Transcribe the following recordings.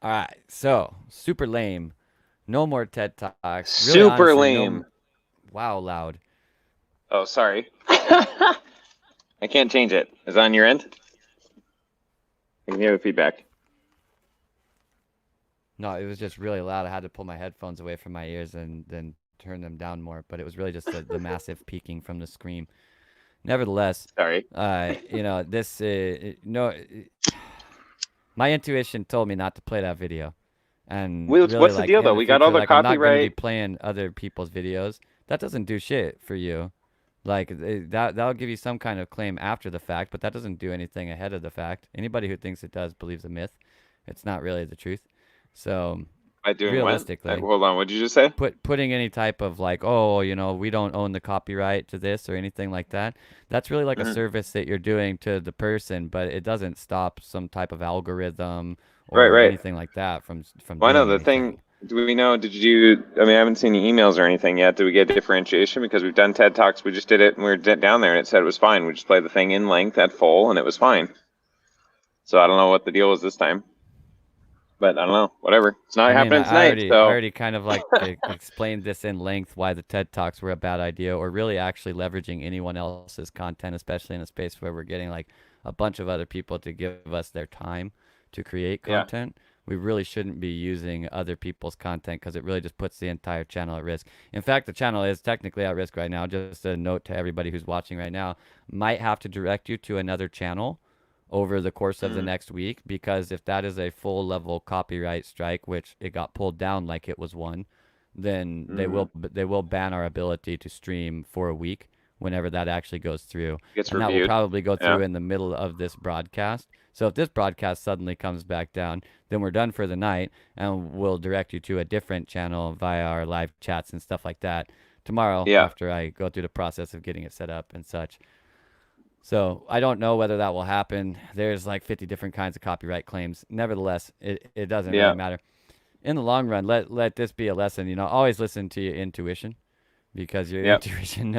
All right. So super lame. No more TED Talks. Really, Super honestly, no. lame. Wow, loud. Oh, sorry. I can't change it. Is it on your end? I can hear the feedback. No, it was just really loud. I had to pull my headphones away from my ears and then turn them down more. But it was really just the massive peaking from the scream. Nevertheless, Sorry. this no, my intuition told me not to play that video, and really, What's the like deal in though? the We got all future, the like I'm not going to be copyright. playing other people's videos. That doesn't do shit for you. Like that'll give you some kind of claim after the fact, but that doesn't do anything ahead of the fact. Anybody who thinks it does believes a myth. It's not really the truth. So By doing what? realistically, Hold on. What did you just say? putting any type of like, oh, we don't own the copyright to this or anything like that, that's really like a Hmm. service that you're doing to the person, but it doesn't stop some type of algorithm Right, or right. anything like that from Well, I know doing the thing. anything. Do we know? Did you? I mean, I haven't seen any emails or anything yet. Did we get differentiation? Because we've done TED Talks. We just did it and we were down there and it said it was fine. We just played the thing in length at full and it was fine. So I don't know what the deal was this time, but I don't know. Whatever. It's not I mean, happening tonight. I So already kind of like explained this in length why the TED Talks were a bad idea, or really actually leveraging anyone else's content, especially in a space where we're getting like a bunch of other people to give us their time to create yeah, content. We really shouldn't be using other people's content because it really just puts the entire channel at risk. In fact, the channel is technically at risk right now. Just a note to everybody who's watching right now, might have to direct you to another channel over the course of the mm, next week, because if that is a full level copyright strike, which it got pulled down like it was one, then mm, they will ban our ability to stream for a week whenever that actually goes through, gets and that will reviewed. probably go Yeah, through in the middle of this broadcast. So if this broadcast suddenly comes back down, then we're done for the night, and we'll direct you to a different channel via our live chats and stuff like that tomorrow yeah. after I go through the process of getting it set up and such. So I don't know whether that will happen. There's like 50 different kinds of copyright claims. Nevertheless, it doesn't really Yeah. matter. In the long run, let this be a lesson. Always listen to your intuition, because your Yep. intuition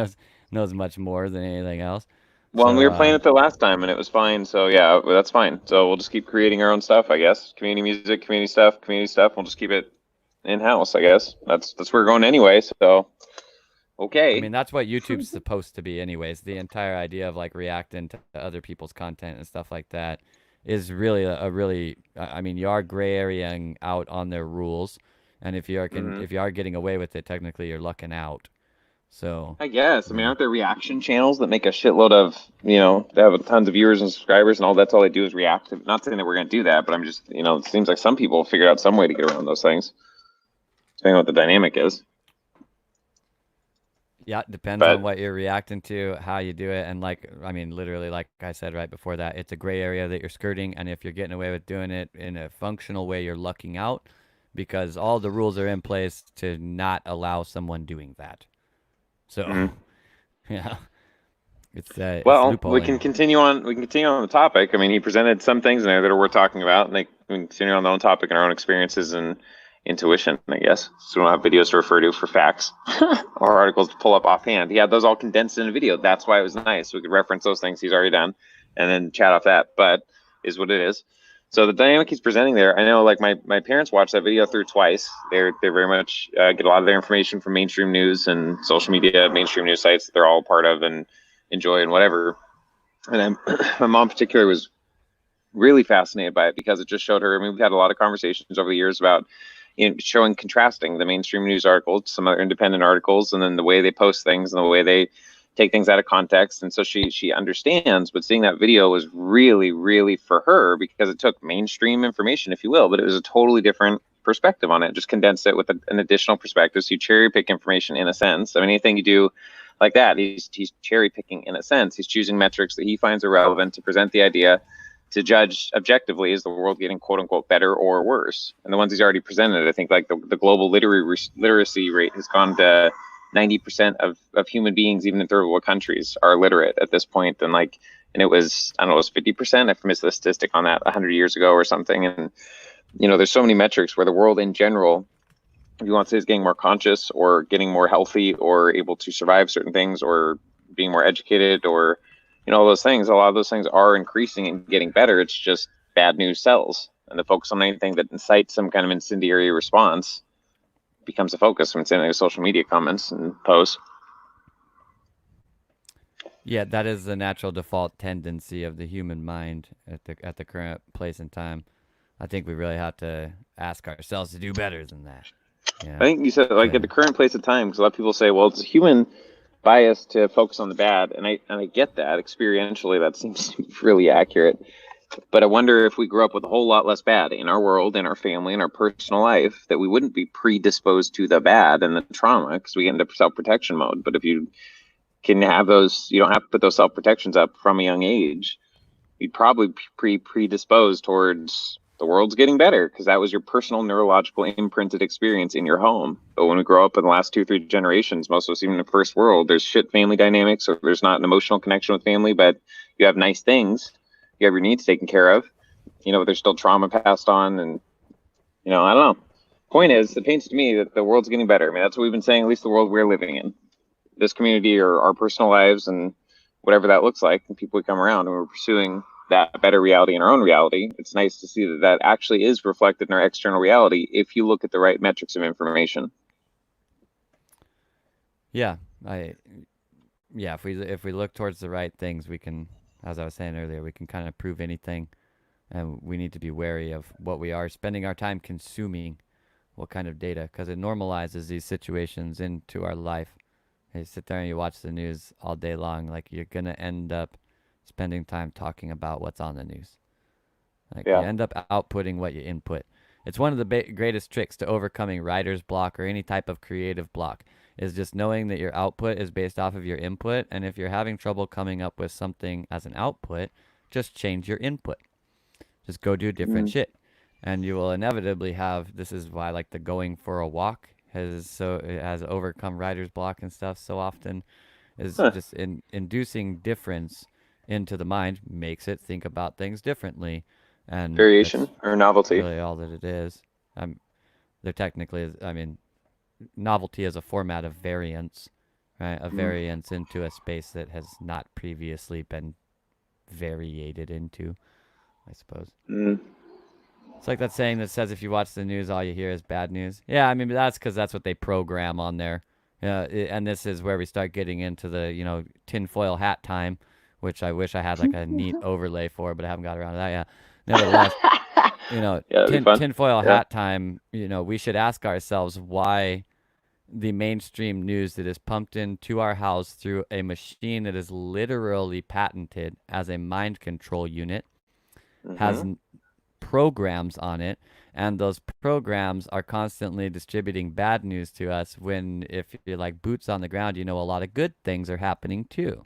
knows much more than anything else. Well, and we So were playing it the last time and it was fine. So yeah, well, that's fine. So we'll just keep creating our own stuff, I guess. Community music, community stuff, community stuff. We'll just keep it in house, I guess. That's where we're going anyway. So I okay. mean, that's what YouTube's supposed to be, anyways. The entire idea of like reacting to other people's content and stuff like that is really a really. I mean, you are gray areaing out on their rules, and Hmm. if you are getting away with it, technically you're lucking out. So, I guess. I mean, yeah. aren't there reaction channels that make a shitload of, they have tons of viewers and subscribers and all that's all they do is react to, not saying that we're going to do that, but I'm just, it seems like some people figured out some way to get around those things, depending on what the dynamic is. Yeah, it depends on But what you're reacting to, how you do it, and like I mean, literally, like I said right before that, it's a gray area that you're skirting, and if you're getting away with doing it in a functional way, you're lucking out, because all the rules are in place to not allow someone doing that. So, mhm. yeah, it's Well, we loopholing. can continue on. We can continue on the topic. I mean, he presented some things in there that are worth talking about, and they we can continue on their own topic and our own experiences and intuition, I guess. So we don't have videos to refer to for facts or articles to pull up offhand. He had those all condensed in a video. That's why it was nice. We could reference those things he's already done, and then chat off that. But is what it is. So the dynamic he's presenting there, I know, like my parents watched that video through twice. They're very much get a lot of their information from mainstream news and social media, mainstream news sites that they're all part of and enjoy and whatever. And my mom particularly was really fascinated by it because it just showed her. I mean, we've had a lot of conversations over the years about showing contrasting the mainstream news articles, some other independent articles, and then the way they post things and the way they take things out of context. And so she understands. But seeing that video was really, really for her because it took mainstream information, if you will, but it was a totally different perspective on it. Just condensed it with an additional perspective. So you cherry pick information in a sense. I mean, anything you do like that, he's cherry picking in a sense. He's choosing metrics that he finds are relevant to present the idea to judge objectively, is the world getting quote unquote better or worse. And the ones he's already presented, I think like the global literacy rate has gone to 90% of human beings, even in third world countries, are literate at this point. And it was, I don't know, it was 50%. I missed the statistic on that 100 years ago or something. And, there's so many metrics where the world in general, if you want to say, is getting more conscious or getting more healthy or able to survive certain things or being more educated or all those things. A lot of those things are increasing and getting better. It's just bad news sells. and the focus on anything that incites some kind of incendiary response becomes a focus when it's in social media comments and posts. Yeah, that is the natural default tendency of the human mind at the current place and time. I think we really have to ask ourselves to do better than that. I Yeah. think you said like at the To current place of time, because a lot of people say, well, it's a human bias to focus on the bad, and I get that experientially. That seems really accurate. But I wonder if we grew up with a whole lot less bad in our world, in our family, in our personal life, that we wouldn't be predisposed to the bad and the trauma because we get into self protection mode. But if you can have those, you don't have to put those self protections up from a young age. You'd probably predisposed towards the world's getting better because that was your personal neurological imprinted experience in your home. But when we grow up in the last 2, 3 generations, most of us, even in the first world, there's shit family dynamics, or there's not an emotional connection with family, but you have nice things, you have your needs taken care of. There's still trauma passed on, and I don't know. Point is, it paints to me that the world's getting better. I mean, that's what we've been saying. At least the world we're living in, this community, or our personal lives, and whatever that looks like, and people we come around, and we're pursuing that better reality in our own reality. It's nice to see that that actually is reflected in our external reality if you look at the right metrics of information. yeah, I yeah, if we look towards the right things, we can, as I was saying earlier, we can kind of prove anything, and we need to be wary of what we are spending our time consuming, what kind of data, because it normalizes these situations into our life. You sit there and you watch the news all day long, like you're gonna end up spending time talking about what's on the news. Like you Yeah. end up outputting what you input. It's one of the greatest tricks to overcoming writer's block or any type of creative block is just knowing that your output is based off of your input. And if you're having trouble coming up with something as an output, just change your input. Just go do different Mm. shit. And you will inevitably have, this is why like the going for a walk it has overcome writer's block and stuff so often, is Huh. just inducing difference into the mind makes it think about things differently, and Variation that's or novelty. really all that it is. There technically is, I mean, novelty is a format of variance, right? A Mm. variance into a space that has not previously been variated into, I suppose. Mm. It's like that saying that says if you watch the news, all you hear is bad news. Yeah, I mean, that's because that's what they program on there. Yeah, and this is where we start getting into the, tinfoil hat time, which I wish I had like a neat overlay for, but I haven't got around to that yet. Nevertheless, Yeah, that'd be fun. tinfoil Yeah. hat time, we should ask ourselves why the mainstream news that is pumped into our house through a machine that is literally patented as a mind control unit has Mm-hmm. programs on it, and those programs are constantly distributing bad news to us when, if you're like boots on the ground, a lot of good things are happening too.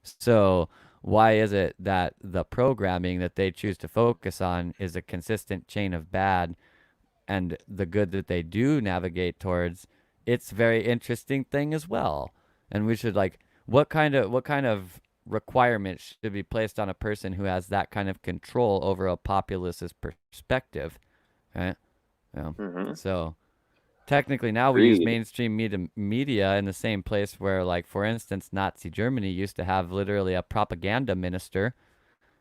So why is it that the programming that they choose to focus on is a consistent chain of bad, and the good that they do navigate towards, it's a very interesting thing as well. And we should like, what kind of requirements should be placed on a person who has that kind of control over a populace's perspective, right? Yeah. Mm-hmm. So technically now we use Agreed. mainstream media in the same place where, like, for instance, Nazi Germany used to have literally a propaganda minister,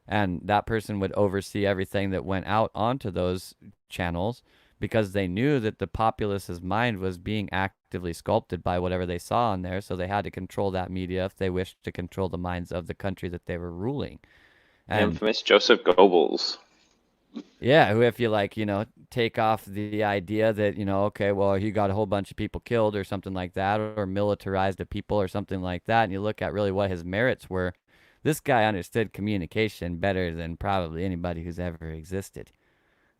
and that person would oversee everything that went out onto those channels because they knew that the populace's mind was being actively sculpted by whatever they saw on there, so they had to control that media if they wished to control the minds of the country that they were ruling. And Infamous Joseph Goebbels. yeah, who, if you like, take off the idea that, okay, well, he got a whole bunch of people killed or something like that, or militarized a people or something like that, and you look at really what his merits were, this guy understood communication better than probably anybody who's ever existed.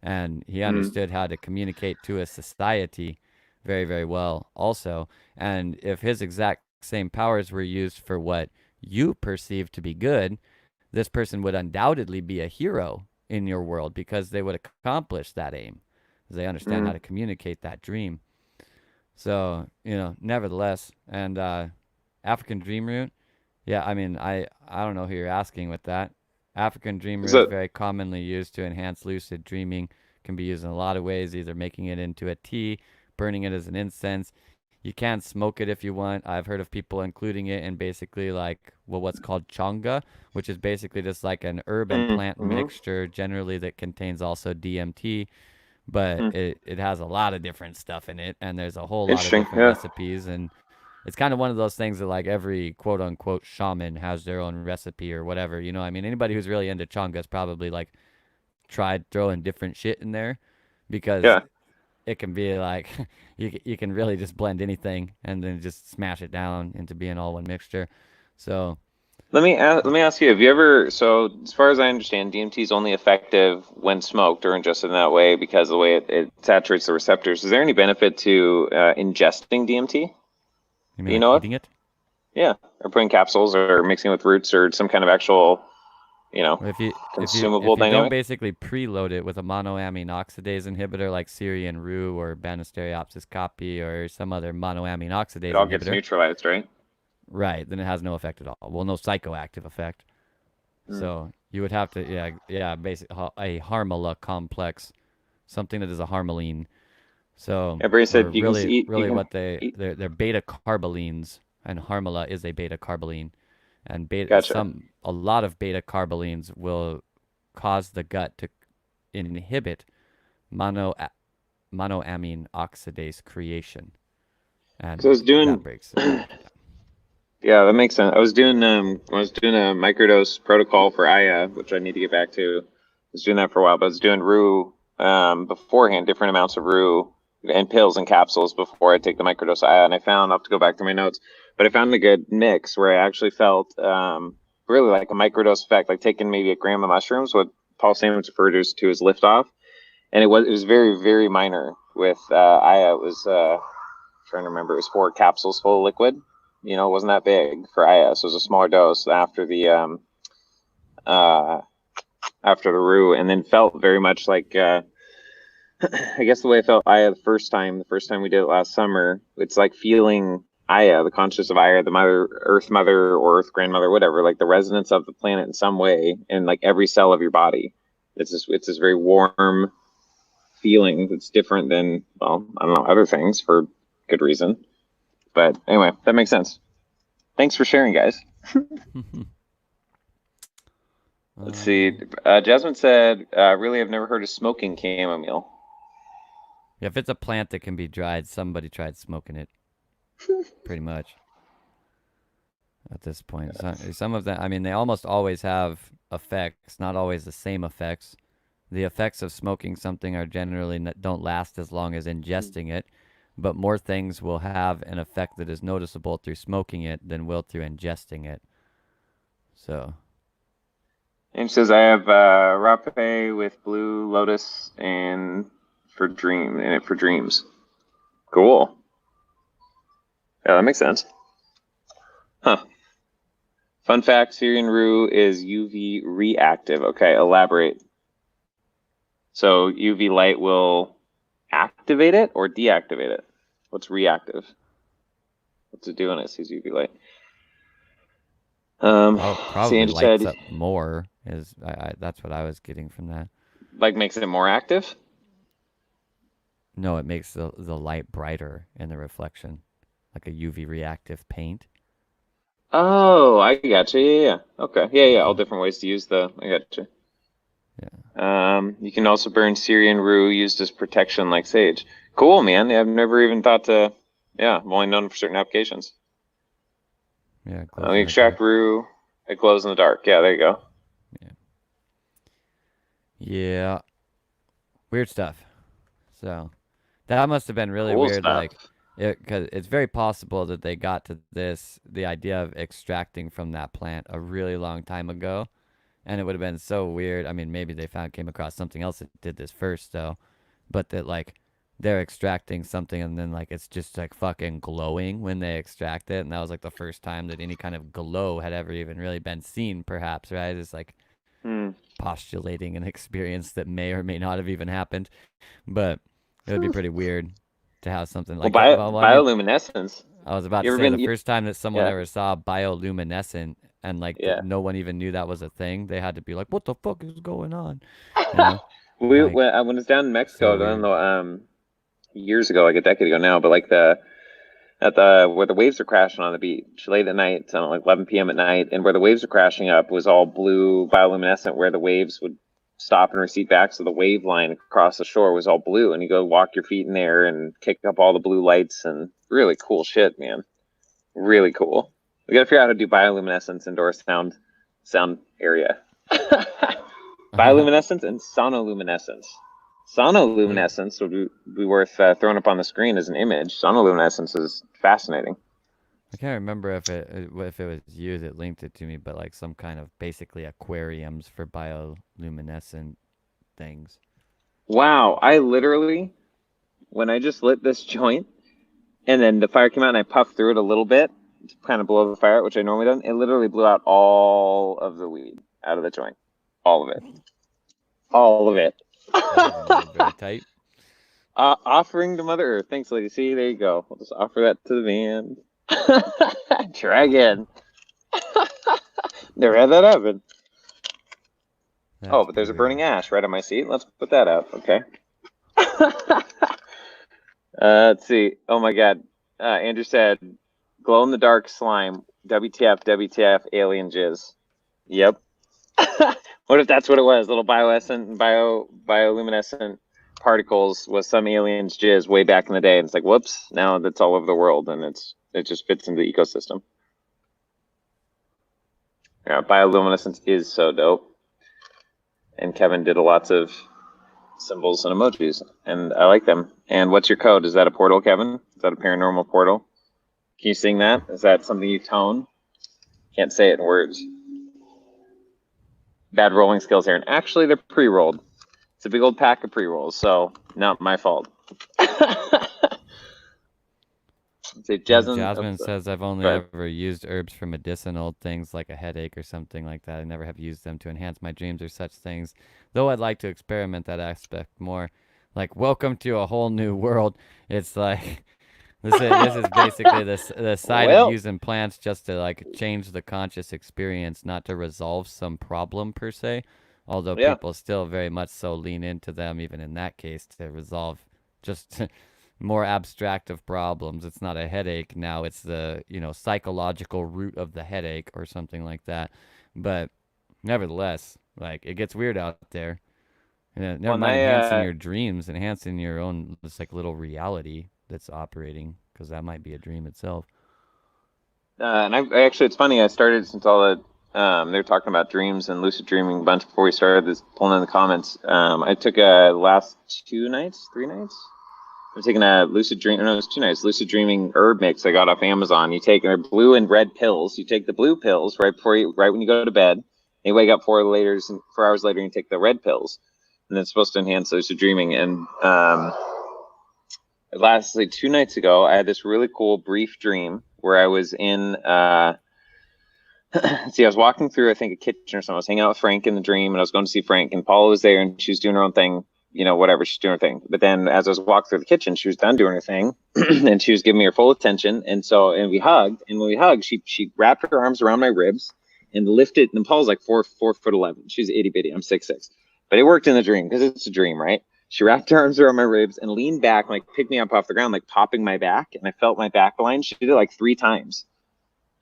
And he Mm. understood how to communicate to a society very, very well, also. And if his exact same powers were used for what you perceive to be good, this person would undoubtedly be a hero in your world because they would accomplish that aim, because they understand how Mm. to communicate that dream. So, nevertheless, and African dream root, yeah, I mean, I don't know who you're asking with that. African dream Is root is that very commonly used to enhance lucid dreaming. Can be used in a lot of ways, either making it into a tea, burning it as an incense, You can smoke it if you want. I've heard of people including it in basically like well, what's called chonga, which is basically just like an herb and plant Mm-hmm. mixture, generally that contains also DMT, but Hmm. it has a lot of different stuff in it, and there's a whole lot of Interesting. different Yeah. recipes, and it's kind of one of those things that like every quote unquote shaman has their own recipe or whatever. You know, I mean, anybody who's really into chongas probably like tried throwing different shit in there because Yeah. it can be like you can really just blend anything and then just smash it down into being all one mixture. So Let me ask you, have you ever, so as far as I understand, DMT is only effective when smoked or ingested in that way because of the way it saturates the receptors. Is there any benefit to ingesting DMT you that mean you like know of? eating it? Yeah, or putting capsules or mixing with roots or some kind of actual, If consumable if you don't dynamic? basically preload it with a monoamine oxidase inhibitor like Syrian rue or Banisteriopsis caapi or some other monoamine It oxidase all gets inhibitor, neutralized, right? right, then it has no effect at all. Well, no psychoactive effect. Mm. So you would have to yeah, basically a harmala complex, something that is a harmaline. So, Yeah, Brady or said you can really, eat, you really can what eat. they're beta carbolines, and Harmala is a beta carboline, and Gotcha. a lot of beta carbolines will cause the gut to inhibit mono monoamine oxidase creation, Because I and was that doing, breaks it all down. yeah, that makes sense. I was doing a microdose protocol for Aya, which I need to get back to. I was doing that for a while, but I was doing rue beforehand, different amounts of rue and pills and capsules before I take the microdose Aya. And I found, I'll have to go back to my notes, but I found a good mix where I actually felt really like a microdose effect, like taking maybe a gram of mushrooms, what Paul Stamets refers to as liftoff. And it was very, very minor with Aya. It was trying to remember, it was 4 capsules full of liquid. It wasn't that big for IS. It was a smaller dose uh, after the rue, and then felt very much like I guess the way I felt Aya the first time we did it last summer. It's like feeling Aya, the consciousness of Aya, the mother or Earth grandmother, whatever, like the resonance of the planet in some way, in like every cell of your body. It's this very warm feeling that's different than, well, I don't know, other things for good reason. But anyway, that makes sense. Thanks for sharing, guys. Let's see. um, Jasmine said, really, I've never heard of smoking chamomile. if it's a plant that can be dried, somebody tried smoking it, pretty much at this point. Some of them, I mean, they almost always have effects, not always the same effects. The effects of smoking something are generally don't last as long as ingesting it, but more things will have an effect that is noticeable through smoking it than will through ingesting it. So, And she says, I have rape with blue lotus and for dreams. Cool. Yeah, that makes sense. Huh. Fun fact, Syrian rue is UV reactive. Okay, elaborate. So UV light will activate it or deactivate it? What's reactive? What's it do when it sees UV light? probably Sandra lights said, up more is that's what I was getting from that. like, makes it more active? No, it makes the light brighter in the reflection, like a UV reactive paint. Oh, I gotcha. Yeah, yeah. Okay. Yeah, yeah. All Hmm. different ways to use I gotcha. Yeah. You can also burn Syrian rue used as protection like sage. Cool, man. Yeah, I've never even thought to, yeah, I've only known for certain applications. Yeah, it glows We in the dark. extract rue, it glows in the dark. Yeah, there you go. Yeah. Yeah. Weird stuff. So, that must have been really Cool weird. stuff. Like, because it's very possible that they got to the idea of extracting from that plant a really long time ago, and it would have been so weird. I mean, maybe they came across something else that did this first, though, but that like they're extracting something and then like it's just like fucking glowing when they extract it, and that was like the first time that any kind of glow had ever even really been seen, perhaps, right? It's like Hmm. postulating an experience that may or may not have even happened, but it would be pretty weird to have something Well, like it. Well, I mean, bioluminescence. I was about You to ever say the been? first time that someone Yeah, ever saw bioluminescent and like yeah. no one even knew that was a thing, they had to be like, "What the fuck is going on?" You know, like When I was down in Mexico, so I don't weird. know, years ago, like a decade ago now, but like at the where the waves are crashing on the beach late at night, it's like 11 p.m. at night, and where the waves are crashing up was all blue bioluminescent, where the waves would stop and recede back, so the wave line across the shore was all blue, and you go walk your feet in there and kick up all the blue lights, and really cool shit, man. Really cool. We gotta figure out how to do bioluminescence indoor sound area. Bioluminescence and sonoluminescence. Yeah. Sonoluminescence would be worth throwing up on the screen as an image. Sonoluminescence is fascinating. I can't remember if it was you that linked it to me, but like some kind of basically aquariums for bioluminescent things. Wow, I literally, when I just lit this joint and then the fire came out and I puffed through it a little bit to kind of blow the fire out, which I normally don't, it literally blew out all of the weed out of the joint. All of it. All of it. Very tight. Offering to Mother Earth. Thanks, Lady C. There you go. We'll just offer that to the van. Try again. Never had that happen. That's But there's a brutal. burning ash right on my seat. Let's put that out. Okay. Let's see. Oh my God. Andrew said, glow in the dark slime. WTF, WTF, alien jizz. Yep. What if that's what it was? Little bioluminescent particles was some alien's jizz way back in the day, and it's like, whoops! Now that's all over the world, and it just fits into the ecosystem. Yeah, bioluminescence is so dope, and Kevin did lots of symbols and emojis, and I like them. And what's your code? Is that a portal, Kevin? Is that a paranormal portal? Can you sing that? Is that something you tone? Can't say it in words. Bad rolling skills here, and actually they're pre-rolled. It's a big old pack of pre-rolls, so not my fault. Say Jasmine says I've only ever used herbs for medicinal things like a headache or something like that. I never have used them to enhance my dreams or such things, though I'd like to experiment that aspect more. Like, welcome to a whole new world. It's like this is basically the side of using plants just to like change the conscious experience, not to resolve some problem per se. Although people still very much so lean into them, even in that case, to resolve just more abstract of problems. It's not a headache now; it's the psychological root of the headache or something like that. But nevertheless, like it gets weird out there. Never mind enhancing your dreams, enhancing your own just like little reality that's operating, because that might be a dream itself. And I actually, it's funny. I started since all the they're talking about dreams and lucid dreaming a bunch before we started this, pulling in the comments. I took a last 3 nights. I'm taking a lucid dream. No, it was 2 nights. Lucid dreaming herb mix I got off Amazon. You take, they're blue and red pills. You take the blue pills right when you go to bed. You wake up 4 hours later, and you take the red pills, and it's supposed to enhance lucid dreaming. And lastly, 2 nights ago, I had this really cool brief dream where I was in. See, I was walking through, I think, a kitchen or something. I was hanging out with Frank in the dream, and I was going to see Frank, and Paula was there, and she was doing her own thing, whatever, she's doing her thing. But then as I was walking through the kitchen, she was done doing her thing, and she was giving me her full attention. And we hugged, and when we hugged, she wrapped her arms around my ribs and lifted, and Paula's like 4'11". She's itty bitty. I'm 6'6". But it worked in the dream, because it's a dream, right? She wrapped her arms around my ribs and leaned back, and, like, picked me up off the ground, like popping my back, and I felt my back line. She did it like 3 times.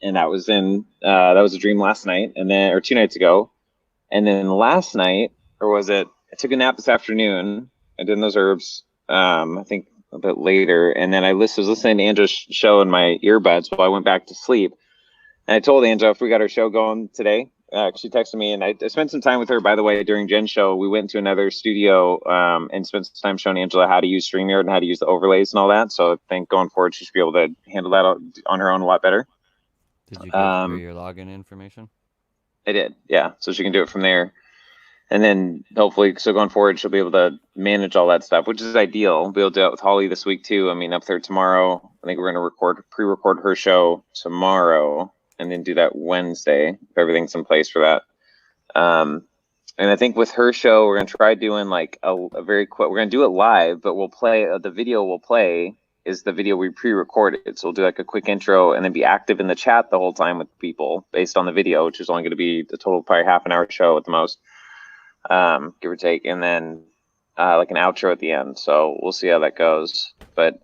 And that was a dream last night, or 2 nights ago. And then last night, or was it? I took a nap this afternoon. I did those herbs, I think a bit later, and then I was listening to Angela's show in my earbuds while I went back to sleep. And I told Angela if we got our show going today. She texted me, and I spent some time with her. By the way, during Jen's show, we went to another studio and spent some time showing Angela how to use StreamYard and how to use the overlays and all that. So I think going forward, she should be able to handle that on her own a lot better. Did you give her your login information? I did, yeah. So she can do it from there. And then hopefully, so going forward, she'll be able to manage all that stuff, which is ideal. We'll be able to do it with Holly this week, too. I mean, up there tomorrow. I think we're going to pre-record her show tomorrow and then do that Wednesday if everything's in place for that. And I think with her show, we're going to try doing like a very quick, we're going to do it live, but we'll play, the video we'll play is the video we pre-recorded. So we'll do like a quick intro and then be active in the chat the whole time with people based on the video, which is only going to be the total probably half an hour show at the most, give or take. And then like an outro at the end. So we'll see how that goes. But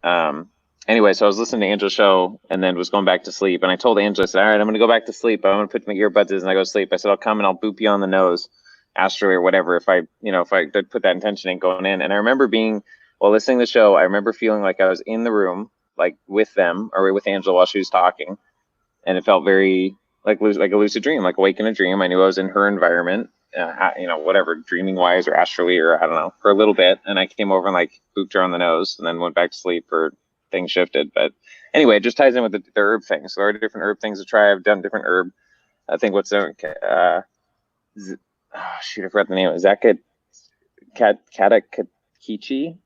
anyway, so I was listening to Angela's show and then was going back to sleep. And I told Angela, I said, all right, I'm going to go back to sleep. I'm going to put my earbuds in and I go to sleep. I said, I'll come and I'll boop you on the nose, asteroid or whatever, if I did put that intention in going in. And I remember while listening to the show, I remember feeling like I was in the room, like with them or with Angela while she was talking. And it felt very like a lucid dream, like awake in a dream. I knew I was in her environment, whatever, dreaming wise or astrally or I don't know, for a little bit. And I came over and like booped her on the nose and then went back to sleep or things shifted. But anyway, it just ties in with the herb thing. So there are different herb things to try. I've done different herb. I think what's shoot, I forgot the name. Is that Katakakichi?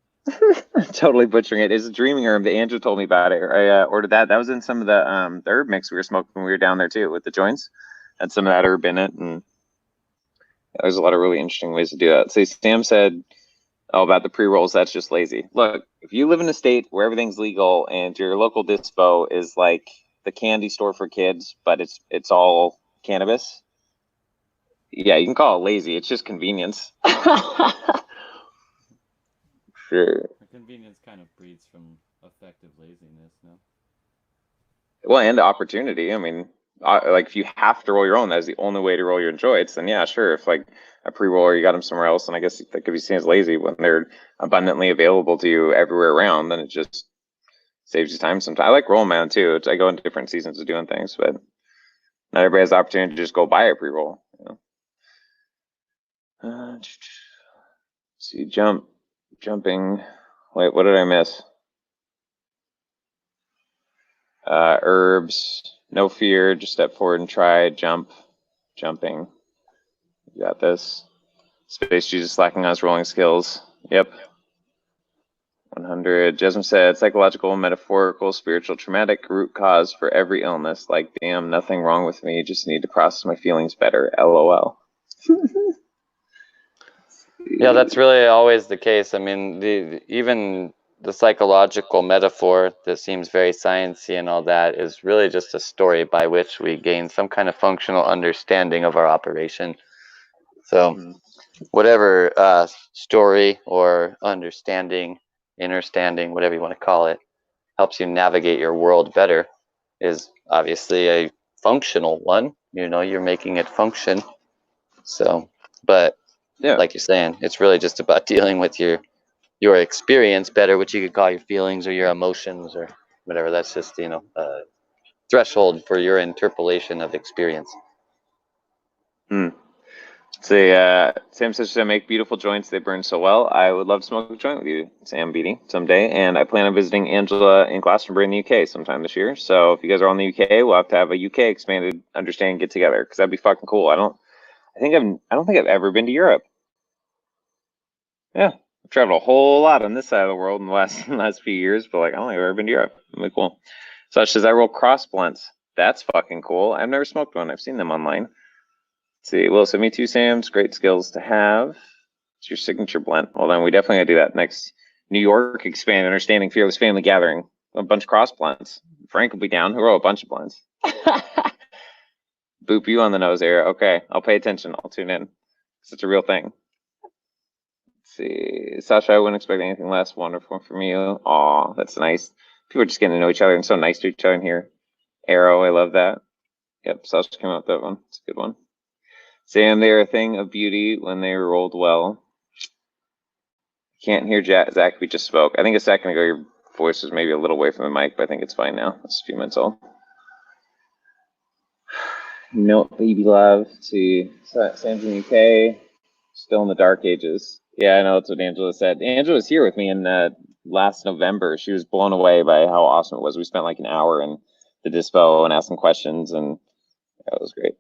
Totally butchering it. It's a dreaming herb that Andrew told me about it. I ordered that. That was in some of the herb mix we were smoking when we were down there too with the joints. Had some of that herb in it, and there's a lot of really interesting ways to do that. So Sam said, "Oh, about the pre-rolls, that's just lazy." Look, if you live in a state where everything's legal and your local dispo is like the candy store for kids, but it's all cannabis, yeah, you can call it lazy. It's just convenience. Sure. The convenience kind of breeds from effective laziness, no? Well, and opportunity. I mean, like if you have to roll your own, that's the only way to roll your joints. Then yeah, sure. If like a pre-roller, you got them somewhere else, and I guess that could be seen as lazy when they're abundantly available to you everywhere around. Then it just saves you time. Sometimes I like rolling my own too. I go in different seasons of doing things, but not everybody has the opportunity to just go buy a pre-roll. See, jumping. Wait, what did I miss? Herbs, no fear, just step forward and try, jumping. You got this. Space Jesus slacking on his rolling skills. Yep. 100. Jesm said, psychological, metaphorical, spiritual, traumatic root cause for every illness. Like, damn, nothing wrong with me. Just need to process my feelings better. LOL. Yeah, that's really always the case. I mean, even the psychological metaphor that seems very sciencey and all that is really just a story by which we gain some kind of functional understanding of our operation. So, whatever story or understanding, understanding, whatever you want to call it, helps you navigate your world better is obviously a functional one. You know, you're making it function. So, but Yeah. like you're saying, it's really just about dealing with your experience better, which you could call your feelings or your emotions or whatever. That's just, you know, a threshold for your interpolation of experience. Say, Sam says to make beautiful joints. They burn so well. I would love to smoke a joint with you, Sam Beatty, someday. And I plan on visiting Angela in Glastonbury in the UK sometime this year. So if you guys are on the UK, we'll have to have a UK expanded understanding get together because that'd be fucking cool. I don't think I've ever been to Europe. Yeah, I've traveled a whole lot on this side of the world in the last few years, but like I don't think I've ever been to Europe. Really cool. Such as I roll cross blunts. That's fucking cool. I've never smoked one. I've seen them online. Let's see. Well, so me too, Sam's great skills to have. It's your signature blend. Well, then we definitely gotta do that next. New York expand understanding fearless family gathering. A bunch of cross blends. Frank will be down. He'll roll a bunch of blends. Boop you on the nose area. Okay, I'll pay attention. I'll tune in. It's a real thing. Let's see, Sasha, I wouldn't expect anything less wonderful from you. Aw, that's nice. People are just getting to know each other and so nice to each other in here. Arrow, I love that. Yep, Sasha came up with that one. It's a good one. Sam, they're a thing of beauty when they rolled well. Can't hear Zach. We just spoke. I think a second ago your voice was maybe a little away from the mic, but I think it's fine now. It's a few minutes old. No, baby love to Sam's in the UK. Still in the dark ages. Yeah, I know that's what Angela said. Angela was here with me in last November. She was blown away by how awesome it was. We spent like an hour in the dispo and asked some questions, and that was great.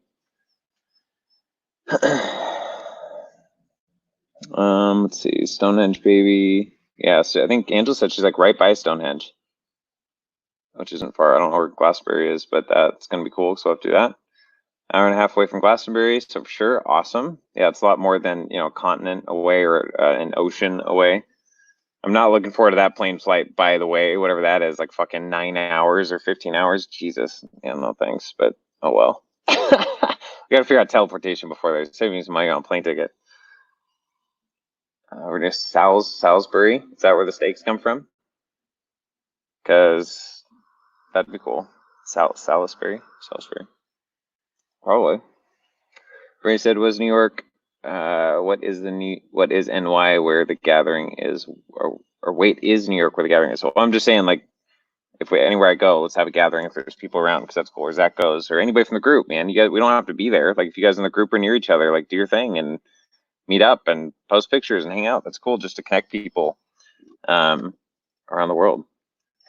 Let's see, Stonehenge baby. Yeah, so I think Angela said she's like right by Stonehenge, which isn't far. I don't know where Glastonbury is, but that's gonna be cool. So I'll have to do that. Hour and a half away from Glastonbury, so for sure, awesome. Yeah, it's a lot more than a continent away or an ocean away. I'm not looking forward to that plane flight, by the way, whatever that is, like fucking 9 hours or 15 hours. Jesus, yeah, no thanks, but oh well. We gotta figure out teleportation before they're saving some money on a plane ticket. We're just Salisbury. Is that where the steaks come from? because that'd be cool. Salisbury. Probably. Ray said, "Was New York? What is NY where the gathering is, or wait, is New York where the gathering is?" So I'm just saying, like, if anywhere I go, let's have a gathering if there's people around, because that's cool. Or Zach goes, or anybody from the group, man. You guys, we don't have to be there. Like, if you guys in the group are near each other, like, do your thing and meet up and post pictures and hang out. That's cool, just to connect people around the world.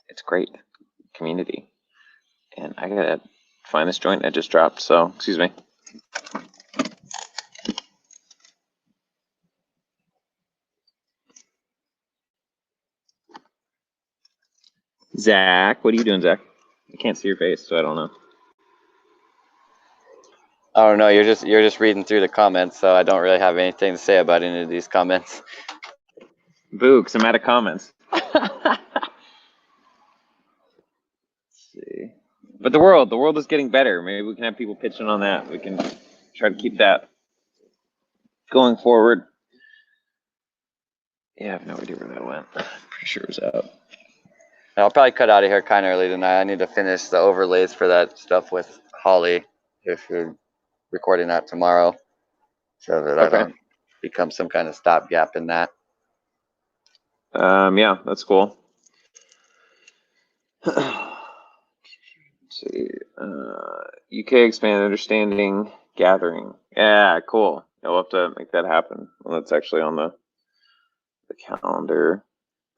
It's great community. And I gotta find this joint I just dropped. So excuse me. Zach, what are you doing, Zach? I can't see your face, so I don't know. I don't know. You're just reading through the comments, so I don't really have anything to say about any of these comments. Boo, because I'm out of comments. Let's see. But the world is getting better. Maybe we can have people pitching on that. We can try to keep that going forward. Yeah, I have no idea where that went. Pretty sure it was out. I'll probably cut out of here kind of early tonight. I need to finish the overlays for that stuff with Holly if you're recording that tomorrow, so that I don't become some kind of stopgap in that. Yeah, that's cool. Let's see. UK expand understanding gathering. Yeah, cool. I'll have to make that happen. Well, that's actually on the calendar.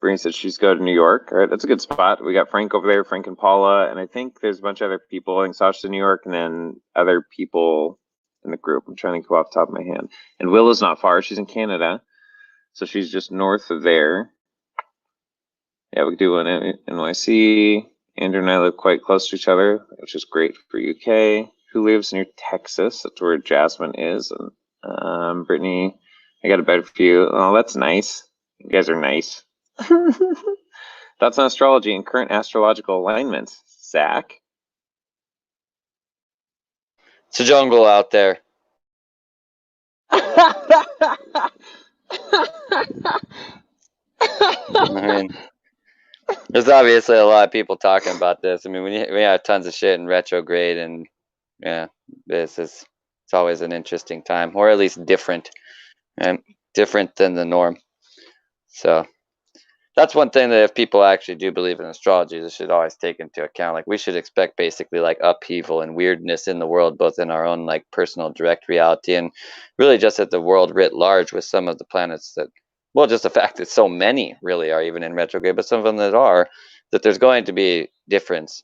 Breen said she's go to New York. All right, that's a good spot. We got Frank over there, Frank and Paula, and I think there's a bunch of other people. I think Sasha's in New York, and then other people in the group. I'm trying to go off the top of my hand. And Willow's not far. She's in Canada, so she's just north of there. Yeah, we could do one in NYC. Andrew and I live quite close to each other, which is great for UK. Who lives near Texas? That's where Jasmine is. And Brittany, I got a better for you. Oh, that's nice. You guys are nice. Thoughts on astrology and current astrological alignments, Zach? It's a jungle out there. I mean, there's obviously a lot of people talking about this. I mean, we have tons of shit in retrograde, and yeah, it's always an interesting time, or at least different, and different than the norm. So that's one thing that if people actually do believe in astrology, they should always take into account. Like, we should expect basically like upheaval and weirdness in the world, both in our own like personal direct reality and really just at the world writ large, with some of the planets that, well, just the fact that so many really are even in retrograde, but some of them that are, that there's going to be difference.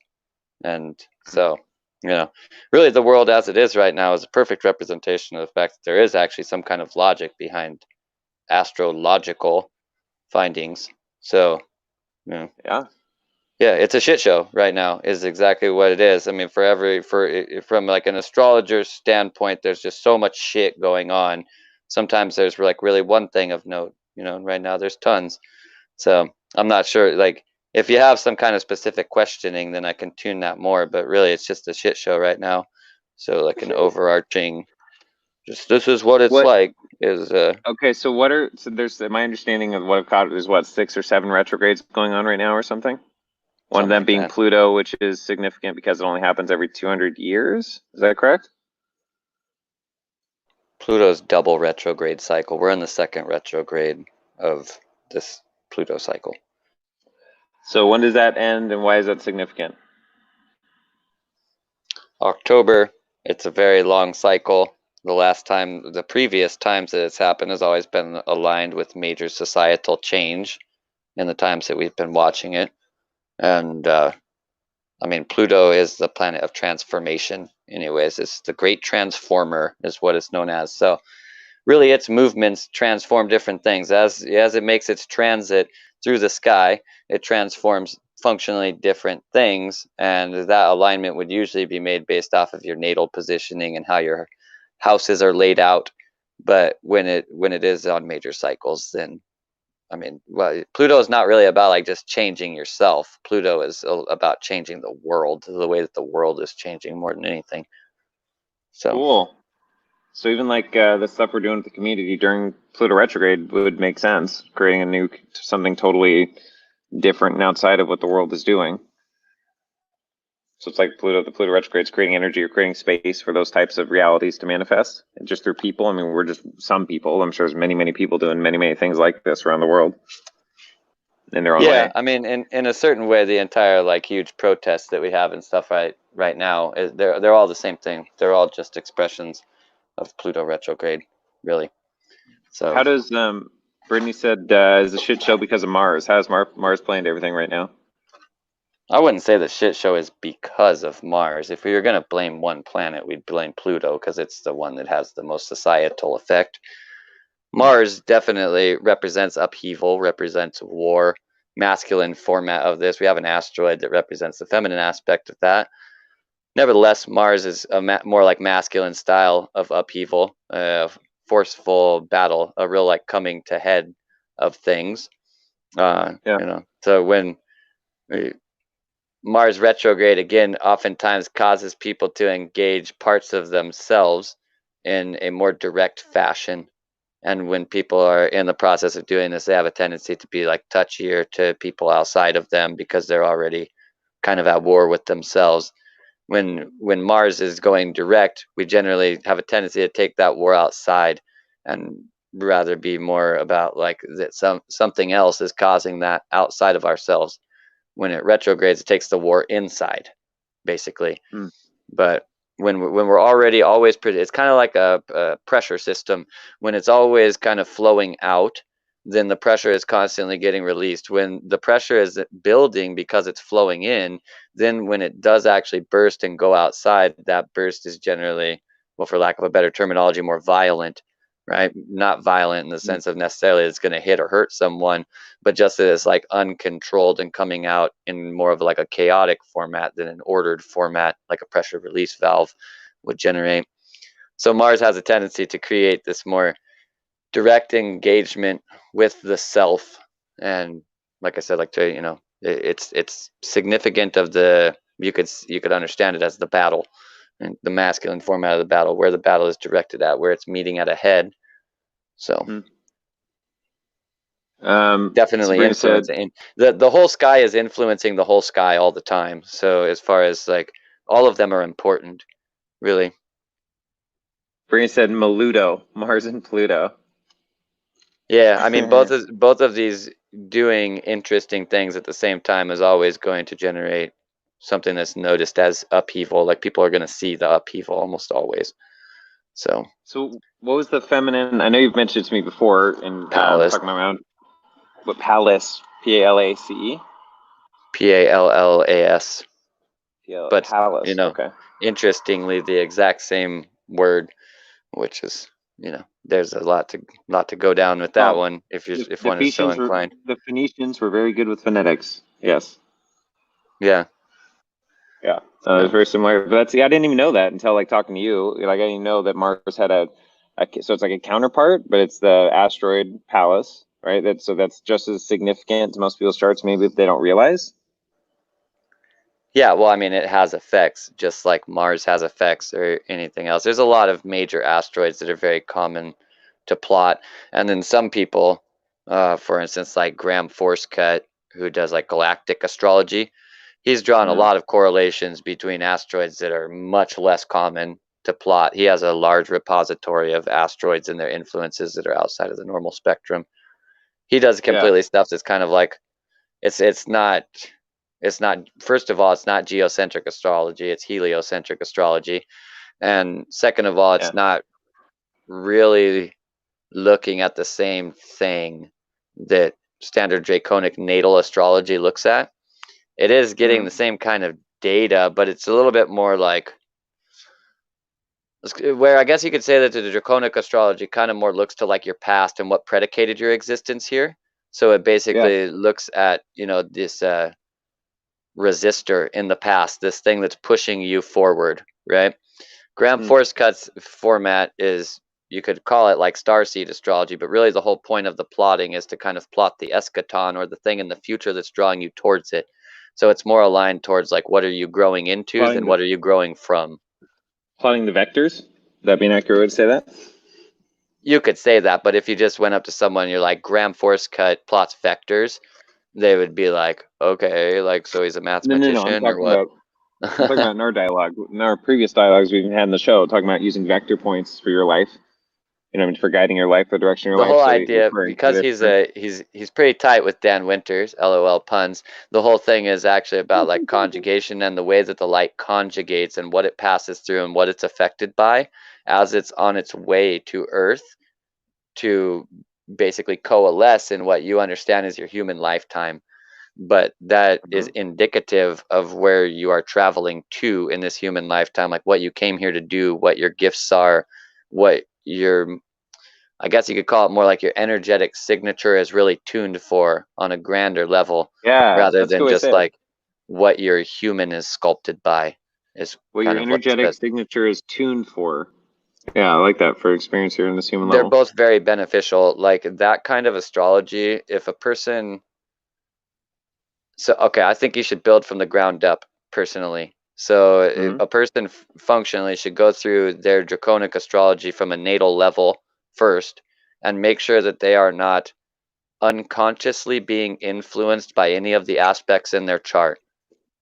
And so, you know, really the world as it is right now is a perfect representation of the fact that there is actually some kind of logic behind astrological findings. So, yeah, it's a shit show right now is exactly what it is. I mean, from like an astrologer's standpoint, there's just so much shit going on. Sometimes there's like really one thing of note, you know, and right now there's tons. So I'm not sure, like, if you have some kind of specific questioning, then I can tune that more, but really it's just a shit show right now. So like an overarching, just this is what it's like is okay. So there's my understanding of what I've caught is 6 or 7 retrogrades going on right now or something. One of them being Pluto, which is significant because it only happens every 200 years. Is that correct? Pluto's double retrograde cycle. We're in the second retrograde of this Pluto cycle. So when does that end, and why is that significant? October. It's a very long cycle. The previous times that it's happened has always been aligned with major societal change in the times that we've been watching it. And I mean, Pluto is the planet of transformation anyways. It's the great transformer is what it's known as. So really its movements transform different things. As it makes its transit through the sky, it transforms functionally different things, and that alignment would usually be made based off of your natal positioning and how your houses are laid out. But when it is on major cycles, then I mean, well, Pluto is not really about like just changing yourself. Pluto is about changing the world, the way that the world is changing more than anything. So cool. So even like the stuff we're doing with the community during Pluto retrograde would make sense, creating something totally different and outside of what the world is doing. So it's like Pluto, the Pluto retrograde's creating energy or creating space for those types of realities to manifest, and just through people. I mean, we're just some people. I'm sure there's many, many people doing many, many things like this around the world in their own Yeah, way. I mean, in a certain way, the entire like huge protests that we have and stuff right now is they're all the same thing. They're all just expressions of Pluto retrograde, really. So How does Brittany said is a shit show because of Mars? How does Mars play into everything right now? I wouldn't say the shit show is because of Mars. If we were gonna blame one planet, we'd blame Pluto because it's the one that has the most societal effect. Mars definitely represents upheaval, represents war, masculine format of this. We have an asteroid that represents the feminine aspect of that. Nevertheless, Mars is a more like masculine style of upheaval, forceful battle, a real like coming to head of things. Yeah. So when Mars retrograde again oftentimes causes people to engage parts of themselves in a more direct fashion. And when people are in the process of doing this, they have a tendency to be like touchier to people outside of them because they're already kind of at war with themselves. When Mars is going direct, we generally have a tendency to take that war outside and rather be more about like that something else is causing that outside of ourselves. When it retrogrades, it takes the war inside, basically. Mm. But when we're already always it's kind of like a pressure system. When it's always kind of flowing out, then the pressure is constantly getting released. When the pressure is building because it's flowing in, then when it does actually burst and go outside, that burst is generally, well, for lack of a better terminology, more violent, right? Not violent in the Mm. sense of necessarily it's going to hit or hurt someone, but just that it's like uncontrolled and coming out in more of like a chaotic format than an ordered format, like a pressure release valve would generate. So Mars has a tendency to create this more direct engagement with the self, and like I said, like to it's significant of the you could understand it as the battle and the masculine format of the battle, where the battle is directed at, where it's meeting at a head. So Mm. definitely Sabrina said, influencing the whole sky is influencing the whole sky all the time. So as far as like all of them are important, really. Maluto, Mars and Pluto. Yeah, I mean both of these doing interesting things at the same time is always going to generate something that's noticed as upheaval. Like people are going to see the upheaval almost always. So So, what was the feminine? I know you've mentioned it to me before, and Pallas, talking about my own. What Palace? Palace. Pallas, but Palace. Okay. interestingly, the exact same word, which is there's a lot to go down with that Oh, one if one is so inclined. The Phoenicians were very good with phonetics. Yes. Yeah. Yeah. It's So very similar. But that's, yeah, I didn't even know that until like talking to you. Like I didn't know that Mars had so it's like a counterpart, but it's the asteroid Pallas, right? That's just as significant to most people's charts, maybe if they don't realize. yeah, well, I mean, it has effects just like Mars has effects or anything else. There's a lot of major asteroids that are very common to plot, and then some people, for instance, like Graham Forcecut, who does like galactic astrology, he's drawn a Mm. lot of correlations between asteroids that are much less common to plot. He has a large repository of asteroids and their influences that are outside of the normal spectrum. He does Yeah. completely stuff that's kind of like it's not first of all, it's not geocentric astrology, it's heliocentric astrology. And second of all, it's Yeah. not really looking at the same thing that standard draconic natal astrology looks at. It is getting Mm. the same kind of data, but it's a little bit more like where I guess you could say that the draconic astrology kind of more looks to like your past and what predicated your existence here. So it Yeah. basically looks at, this resistor in the past, this thing that's pushing you forward, right? Graham Mm. Force Cut's format is, you could call it like starseed astrology, but really the whole point of the plotting is to kind of plot the eschaton or the thing in the future that's drawing you towards it. So it's more aligned towards like what are you growing into Plotting than the what are you growing from. plotting the vectors. Would that be an accurate way to say that? You could say that, but if you just went up to someone, you're like Graham Force Cut plots vectors, they would be like, okay, like, so he's a No. I'm mathematician or talking what? about in our dialogue, in our previous dialogues we've had in the show, talking about using vector points for your life. You know, I mean, for guiding your life, the direction of your The life. whole So you're idea, referring to because this. he's pretty tight with Dan Winters, LOL puns. The whole thing is actually about like conjugation and the way that the light conjugates and what it passes through and what it's affected by as it's on its way to Earth to basically coalesce in what you understand is your human lifetime. But that is Mhm. indicative of where you are traveling to in this human lifetime, like what you came here to do, what your gifts are, what your, I guess you could call it more like your energetic signature is really tuned for on a grander level Yeah, rather that's a good than way to just say it. like what your human is sculpted by is What kind your of what it's energetic been. signature is tuned for. Yeah, I like that for experience here in this human They're level. both very beneficial. Like that kind of astrology, if a person, so okay, I think you should build from the ground up personally. So Hmm. a person functionally should go through their draconic astrology from a natal level first and make sure that they are not unconsciously being influenced by any of the aspects in their chart.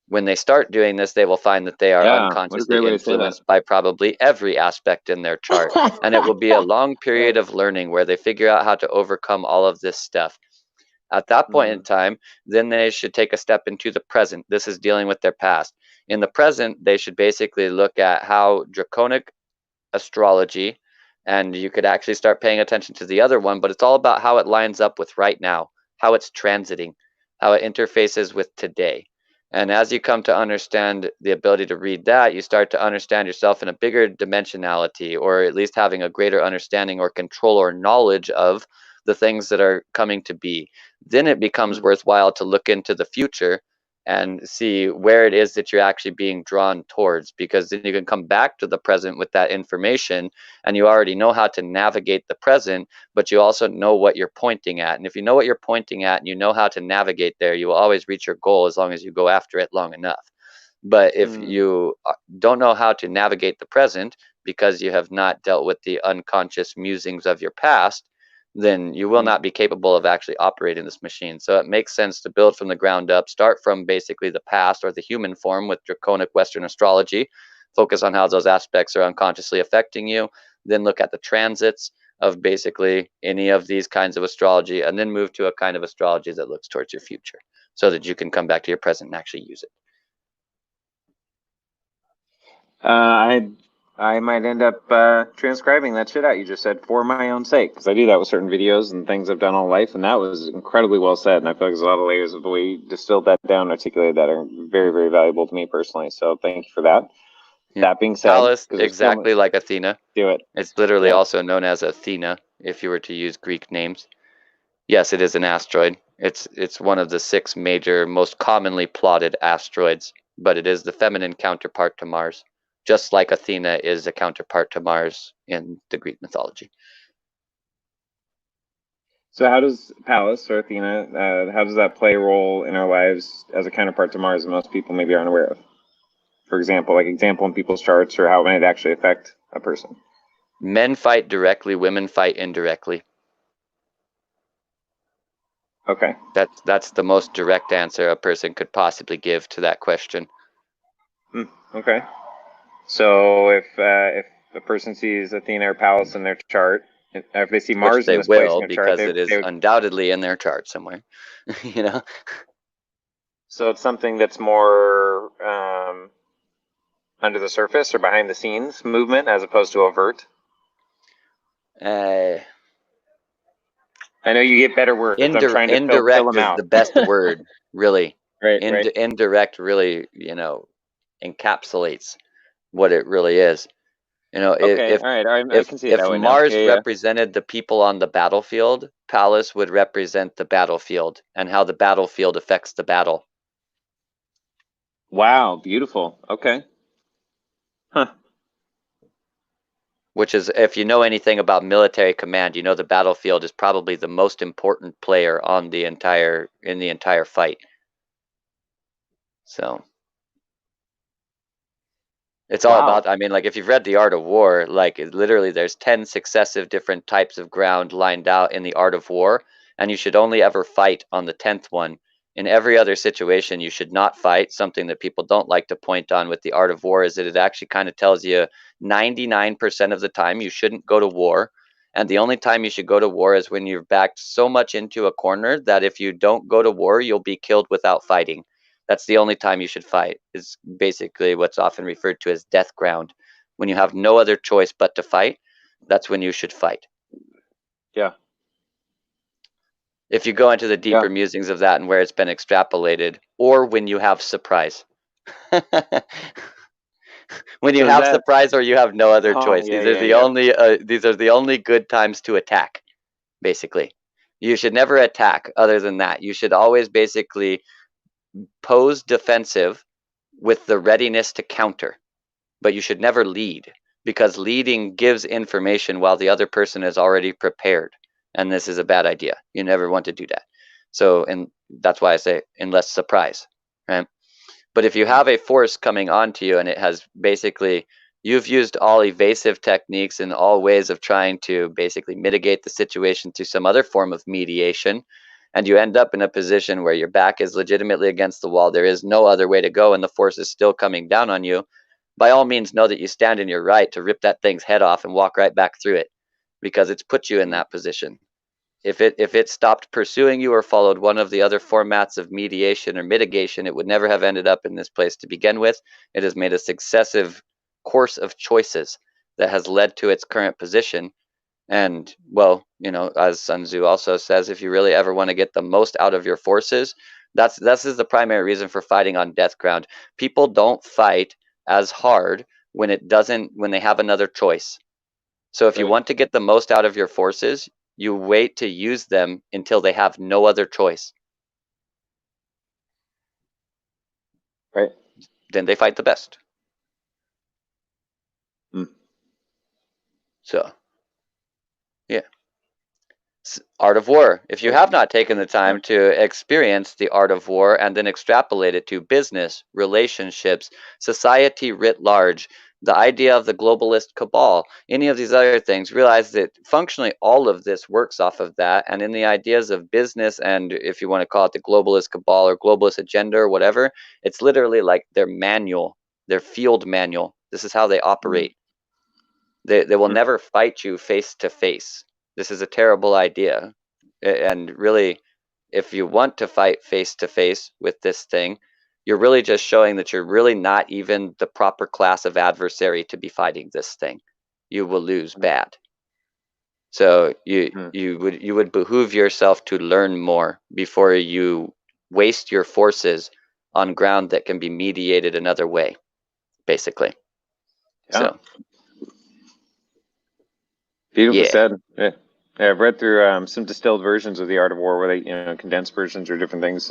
When they start doing this, they will find that they are Yeah, what a great unconsciously way to say that. influenced by probably every aspect in their chart. And it will be a long period of learning where they figure out how to overcome all of this stuff. At that point in Mm. time, then they should take a step into the present. This is dealing with their past. In the present, they should basically look at how draconic astrology, and you could actually start paying attention to the other one, but it's all about how it lines up with right now, how it's transiting, how it interfaces with today. And as you come to understand the ability to read that, you start to understand yourself in a bigger dimensionality, or at least having a greater understanding or control or knowledge of the things that are coming to be. Then it becomes Mm. worthwhile to look into the future and see where it is that you're actually being drawn towards, because then you can come back to the present with that information and you already know how to navigate the present, but you also know what you're pointing at. And if you know what you're pointing at and you know how to navigate there, you will always reach your goal as long as you go after it long enough. But if Mm. you don't know how to navigate the present because you have not dealt with the unconscious musings of your past, then you will Mm. not be capable of actually operating this machine. So it makes sense to build from the ground up, start from basically the past or the human form with draconic Western astrology, focus on how those aspects are unconsciously affecting you, then look at the transits of basically any of these kinds of astrology, and then move to a kind of astrology that looks towards your future so that you can come back to your present and actually use it. I I might end up transcribing that shit out you just said for my own sake, because I do that with certain videos and things I've done all life, and that was incredibly well said. And I feel like there's a lot of layers of the way you distilled that down, articulated that are very, very valuable to me personally. So thank you for that. Yeah. That being said, Pallas, because there's so much, exactly like Athena. do it. It's literally Yep. also known as Athena if you were to use Greek names. Yes, it is an asteroid. It's one of the six major, most commonly plotted asteroids, but it is the feminine counterpart to Mars, just like Athena is a counterpart to Mars in the Greek mythology. So how does Pallas or Athena, how does that play a role in our lives as a counterpart to Mars that most people maybe aren't aware of? For example, like example in people's charts, or how it might actually affect a person. Men fight directly, women fight indirectly. Okay. That's the most direct answer a person could possibly give to that question. Okay. So if a person sees Athena or Pallas in their chart, if they see Which Mars in they this place in will, their chart, because it they is would. undoubtedly in their chart somewhere. you know? So it's something that's more under the surface or behind the scenes movement as opposed to overt. Uh, I know you get better words. I'm trying to fill Indirect them is out. the best word, really. Right. Right. Indirect really, encapsulates what it really is. You know, Okay. All right. I can see it if that way now. Mars Yeah. Yeah. represented the people on the battlefield, Pallas would represent the battlefield and how the battlefield affects the battle. Wow. Beautiful. Okay. Huh. Which is, if you know anything about military command, you know the battlefield is probably the most important player on the entire fight. So it's all Wow. about, I mean, like if you've read The Art of War, like literally there's 10 successive different types of ground lined out in The Art of War, and you should only ever fight on the 10th one In every other situation, you should not fight. Something that people don't like to point on with the art of war is that it actually kind of tells you 99% of the time you shouldn't go to war. And the only time you should go to war is when you're backed so much into a corner that if you don't go to war, you'll be killed without fighting. That's the only time you should fight, is basically what's often referred to as death ground. When you have no other choice but to fight, that's when you should fight. Yeah. If you go into the deeper Yeah. musings of that and where it's been extrapolated, or when you have surprise. When you So is have that? surprise or you have no other Oh, choice. yeah, These are yeah, the yeah. only these are the only good times to attack, basically. You should never attack other than that. You should always basically pose defensive with the readiness to counter. But you should never lead, because leading gives information while the other person is already prepared. And this is a bad idea. You never want to do that. So, and that's why I say unless surprise, right? But if you have a force coming onto you and it has basically, you've used all evasive techniques and all ways of trying to basically mitigate the situation through some other form of mediation, and you end up in a position where your back is legitimately against the wall, there is no other way to go, and the force is still coming down on you, by all means know that you stand in your right to rip that thing's head off and walk right back through it, because it's put you in that position. If it stopped pursuing you or followed one of the other formats of mediation or mitigation, it would never have ended up in this place to begin with. It has made a successive course of choices that has led to its current position. And, well, as Sun Tzu also says, if you really ever want to get the most out of your forces, this is the primary reason for fighting on death ground. People don't fight as hard when they have another choice. So if you Right. want to get the most out of your forces, you wait to use them until they have no other choice. Right. Then they fight the best. Mm. So, yeah. Art of war. If you have not taken the time to experience the art of war and then extrapolate it to business, relationships, society writ large, the idea of the globalist cabal, any of these other things, realize that functionally all of this works off of that. And in the ideas of business, and if you want to call it the globalist cabal or globalist agenda or whatever, it's literally like their manual, their field manual. This is how they operate. They will never fight you face to face. This is a terrible idea. And really, if you want to fight face to face with this thing, you're really just showing that you're really not even the proper class of adversary to be fighting this thing. You will lose bad. So you would behoove yourself to learn more before you waste your forces on ground that can be mediated another way, basically. Yeah. So Beautifully yeah. said. Yeah. Yeah, I've read through some distilled versions of the Art of War, where they, condensed versions or different things.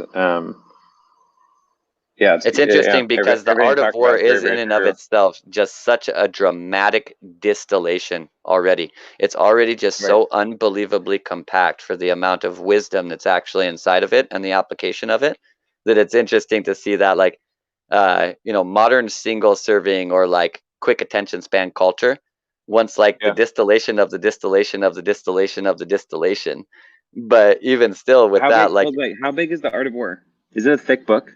Yeah, It's interesting Everything because the you art of talked about war is very, is in very and of true. itself just such a dramatic distillation already. It's already just Right. so unbelievably compact for the amount of wisdom that's actually inside of it and the application of it, that it's interesting to see that, like, modern single serving or like quick attention span culture wants like the Yeah. distillation of the distillation of the distillation of the distillation. But even still with How that, big? like, Hold, wait. How big is the Art of War? Is it a thick book?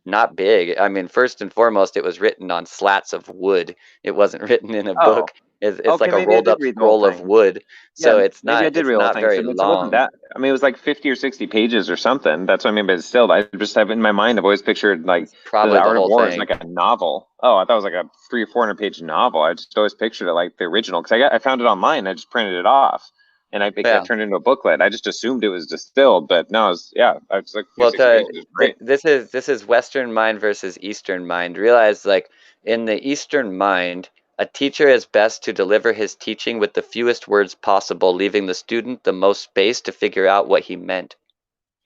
not big. I mean, first and foremost, it was written on slats of wood. It wasn't written in a Oh, book. It's okay. like a Maybe I rolled did up read the whole scroll of thing. wood. Yeah, So it's maybe I not did it's read the whole not thing. very So it wasn't long. that. I mean, it was like 50 or 60 pages or something. That's what I mean by distilled. I just have in my mind. I've always pictured like It's the probably the Art of whole War is thing. like a novel. Oh, I thought it was like a 300 or 400 page novel. I just always pictured it like the original because I found it online. I just printed it off, and it got Yeah. turned into a booklet. I just assumed it was distilled, but no, I was like Well, 60 pages. Great. this is Western mind versus Eastern mind. Realize, like, in the Eastern mind, a teacher is best to deliver his teaching with the fewest words possible, leaving the student the most space to figure out what he meant.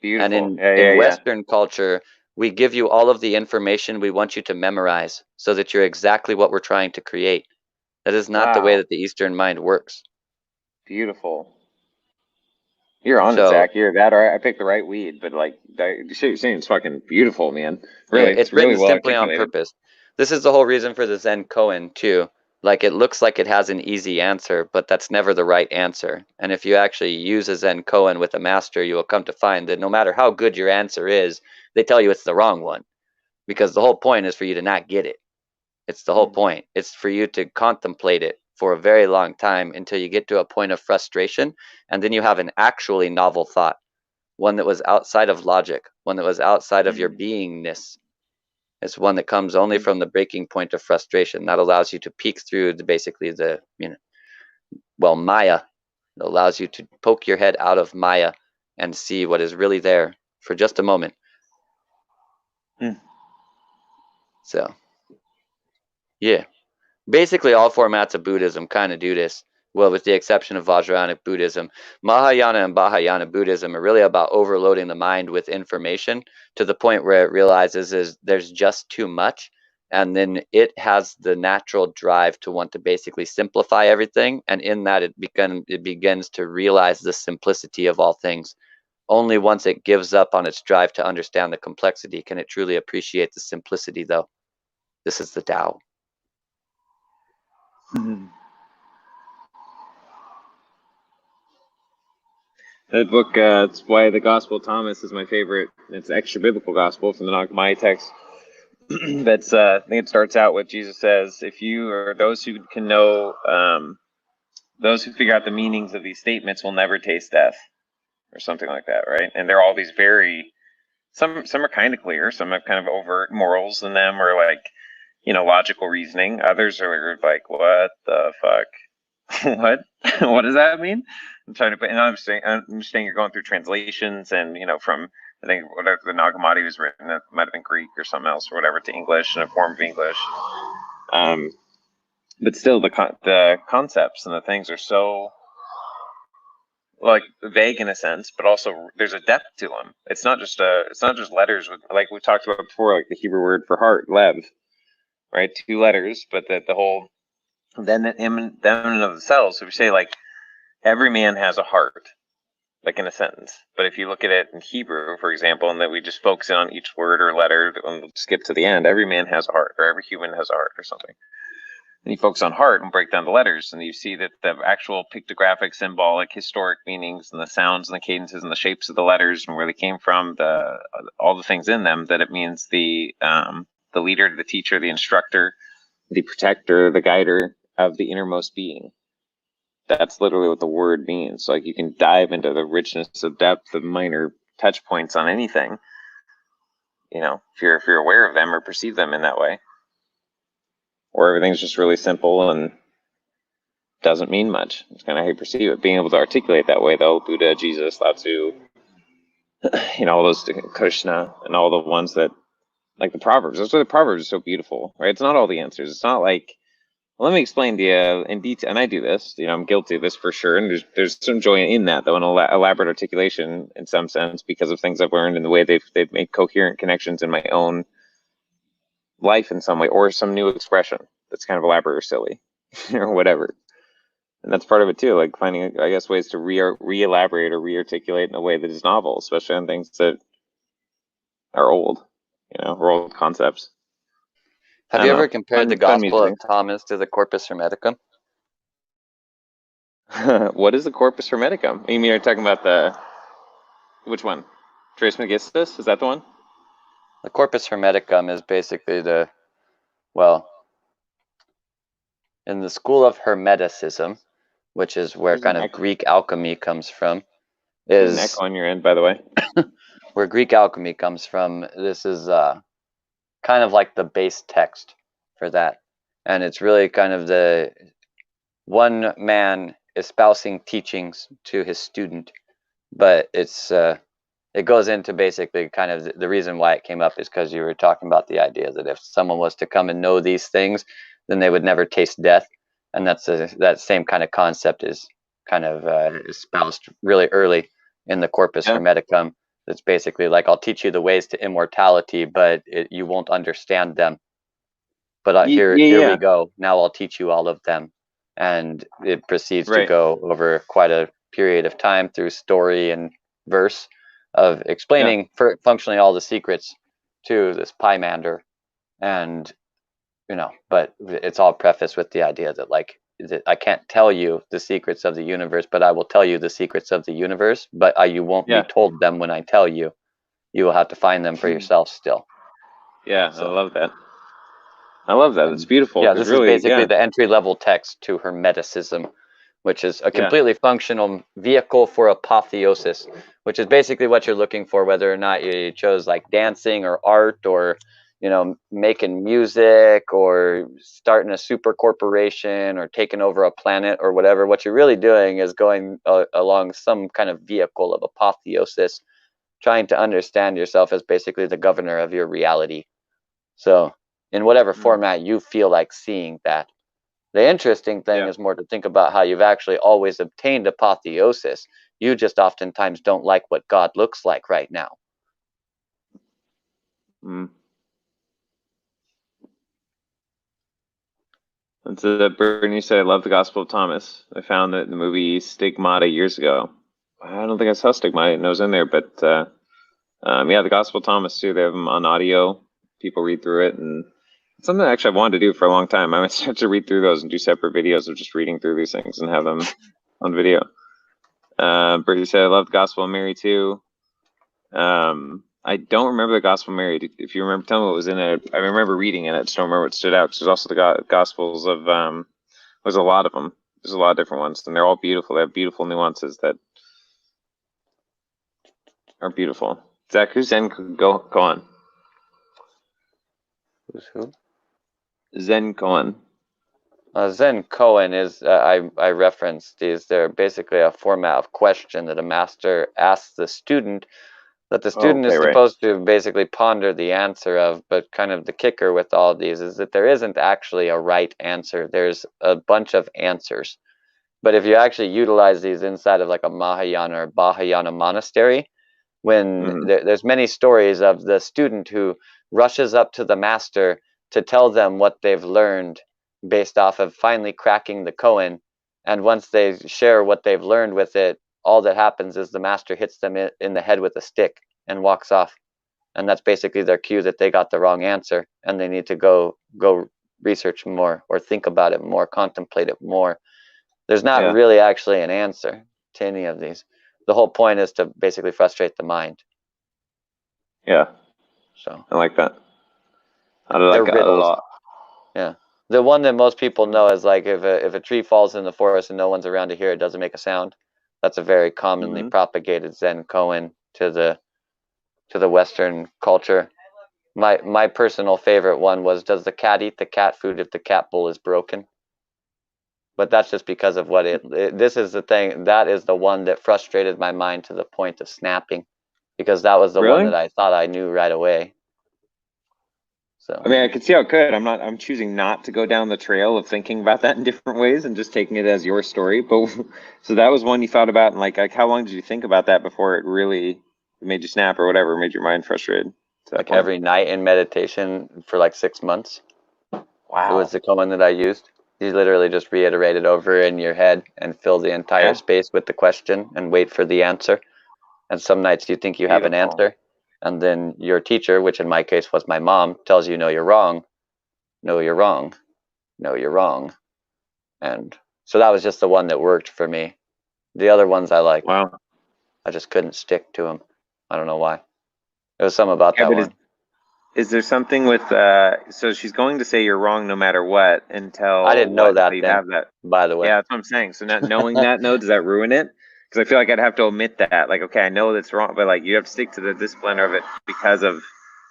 And Beautiful. in Yeah. Western culture, we give you all of the information we want you to memorize so that you're exactly what we're trying to create. That is not the way Wow. that the Eastern mind works. Beautiful. You're on it, So Zach. You're that. Or I picked the right weed, but like shit you're saying is fucking beautiful, man. Really, it's it's really written well simply on articulated. purpose. This is the whole reason for the Zen koan too. Like, it looks like it has an easy answer, but that's never the right answer. And if you actually use a Zen koan with a master, you will come to find that no matter how good your answer is, they tell you it's the wrong one, because the whole point is for you to not get it. It's the whole point. It's for you to contemplate it for a very long time until you get to a point of frustration, and then you have an actually novel thought, one that was outside of logic, one that was outside of your beingness. It's one that comes only from the breaking point of frustration. That allows you to peek through basically the, Maya. It allows you to poke your head out of Maya and see what is really there for just a moment. So, yeah. Basically, all formats of Buddhism kind of do this. Well, with the exception of Vajrayanic Buddhism, Mahayana and Bahayana Buddhism are really about overloading the mind with information to the point where it realizes is there's just too much, and then it has the natural drive to want to basically simplify everything, and in that it begins to realize the simplicity of all things. Only once it gives up on its drive to understand the complexity can it truly appreciate the simplicity, though. This is the Tao. That book, it's why the Gospel of Thomas is my favorite. It's extra biblical gospel from the Nag Hammadi text. That's I think it starts out with Jesus says, "If you or those who can know, those who figure out the meanings of these statements will never taste death," or something like that, right? And they're all these some are kind of clear, some have kind of overt morals in them, or like, logical reasoning. Others are like, what the fuck? What? What does that mean? I'm trying to put, and I understand you're going through translations, and from, I think, whatever the Nag Hammadi was written, it might have been Greek or something else or whatever, to English in a form of English. But still, the concepts and the things are so like vague in a sense, but also there's a depth to them. It's not just letters with, like we talked about before, like the Hebrew word for heart, lev, right? 2 letters, but the whole, then them in of themselves. So if you say like every man has a heart, like in a sentence, but if you look at it in Hebrew, for example, and that we just focus in on each word or letter and skip to the end, every man has a heart, or every human has a heart, or something. And you focus on heart and break down the letters, and you see that the actual pictographic, symbolic, historic meanings, and the sounds and the cadences and the shapes of the letters and where they came from, all the things in them, that it means the leader, the teacher, the instructor, the protector, the guider of the innermost being. That's literally what the word means. Like, you can dive into the richness of depth of minor touch points on anything, if you're aware of them or perceive them in that way. Or everything's just really simple and doesn't mean much. It's kind of how you perceive it. Being able to articulate that way, though, Buddha, Jesus, Lao Tzu, all those, Krishna, and all the ones that, like the Proverbs. That's why the Proverbs are so beautiful, right? It's not all the answers. It's not like, well, let me explain to you in detail. And I do this, I'm guilty of this for sure. And there's some joy in that, though, in elaborate articulation in some sense, because of things I've learned and the way they've made coherent connections in my own life in some way, or some new expression that's kind of elaborate or silly or whatever. And that's part of it too, like finding, I guess, ways to re-elaborate or re-articulate in a way that is novel, especially on things that are old, or old concepts. Have you ever compared the Gospel of Thomas to the Corpus Hermeticum? What is the Corpus Hermeticum? You mean you're talking about which one? Trismegistus? Is that the one? The Corpus Hermeticum is basically in the school of Hermeticism, which is where kind of Greek alchemy comes from. There's an echo on your end, by the way. Where Greek alchemy comes from, this is kind of like the base text for that. And it's really kind of the one man espousing teachings to his student. But it goes into basically kind of the reason why it came up is because you were talking about the idea that if someone was to come and know these things, then they would never taste death. And that same kind of concept is kind of espoused really early in the Corpus Hermeticum. It's basically like, I'll teach you the ways to immortality, but you won't understand them. But here we go. Now I'll teach you all of them. And it proceeds to go over quite a period of time through story and verse of explaining functionally all the secrets to this Pymander. And, but it's all prefaced with the idea that, like, that I can't tell you the secrets of the universe, but I will tell you the secrets of the universe, but you won't be told them when I tell you. You will have to find them for yourself still. Yeah, So, I love that. I love that. It's beautiful. Yeah, 'Cause this really, is basically yeah, the entry-level text to Hermeticism, which is a yeah, completely functional vehicle for apotheosis, which is basically what you're looking for, whether or not you chose like dancing or art or, you know, making music or starting a super corporation or taking over a planet or whatever. What you're really doing is going along some kind of vehicle of apotheosis, trying to understand yourself as basically the governor of your reality. So, in whatever format you feel like seeing that. The interesting thing yeah. is more to think about how you've actually always obtained apotheosis. You just oftentimes don't like what God looks like right now. Mm. That's Brittany said, I love the Gospel of Thomas. I found that in the movie Stigmata years ago. I don't think I saw Stigmata, and it was in there, but yeah, the Gospel of Thomas too. They have them on audio. People read through it, and it's something actually I wanted to do for a long time. I might start to read through those and do separate videos of just reading through these things and have them on video. Brittany said, I love the Gospel of Mary too. I don't remember the Gospel of Mary. If you remember, tell me what was in it. I remember reading it. I just don't remember what stood out. Because there's also the Gospels of there's a lot of them. There's a lot of different ones, and they're all beautiful. They have beautiful nuances that are beautiful. Zach, who's Zen? Go on. Who's who? Zen Cohen. Zen Koan is, I referenced these. They're basically a format of question that a master asks the student that the student is Okay, right. supposed to basically ponder the answer of, but kind of the kicker with all these is that there isn't actually a right answer. There's a bunch of answers. But if you actually utilize these inside of like a Mahayana or Bahayana monastery, when there's many stories of the student who rushes up to the master to tell them what they've learned based off of finally cracking the koan, and once they share what they've learned with it, all that happens is the master hits them in the head with a stick and walks off, and that's basically their cue that they got the wrong answer and they need to go research more or think about it more, contemplate it more. There's not Yeah. really actually an answer to any of these. The whole point is to basically frustrate the mind. Yeah. So I like that. I like it a riddles. lot. Yeah. The one that most people know is like if a tree falls in the forest and no one's around to hear it, doesn't make a sound. That's a very commonly propagated Zen koan to the Western culture. My personal favorite one was, does the cat eat the cat food if the cat bowl is broken? But that's just because of what this is the thing, that is the one that frustrated my mind to the point of snapping, because that was the one Really? that I thought I knew right away. So I mean, I could see how it could. I'm choosing not to go down the trail of thinking about that in different ways and just taking it as your story. But so that was one you thought about, and like how long did you think about that before it really made you snap or whatever, made your mind frustrated to that like point? every night in meditation for like 6 months. It was Wow. the koan that I used. You literally just reiterate it over in your head and fill the entire Yeah. space with the question and wait for the answer. And some nights you think you have an Beautiful. answer, and then your teacher, which in my case was my mom, tells you, no, you're wrong. No, you're wrong. No, you're wrong. And so that was just the one that worked for me. The other ones I liked. Wow. I just couldn't stick to them. I don't know why. There was something about Yeah, that but one. is there something with so she's going to say you're wrong no matter what I until didn't know what? that Until you then, have that. by the way. Yeah, that's what I'm saying. So not knowing that, no, does that ruin it? Because I feel like I'd have to omit that. Like, okay, I know that's wrong, but like you have to stick to the discipline of it because of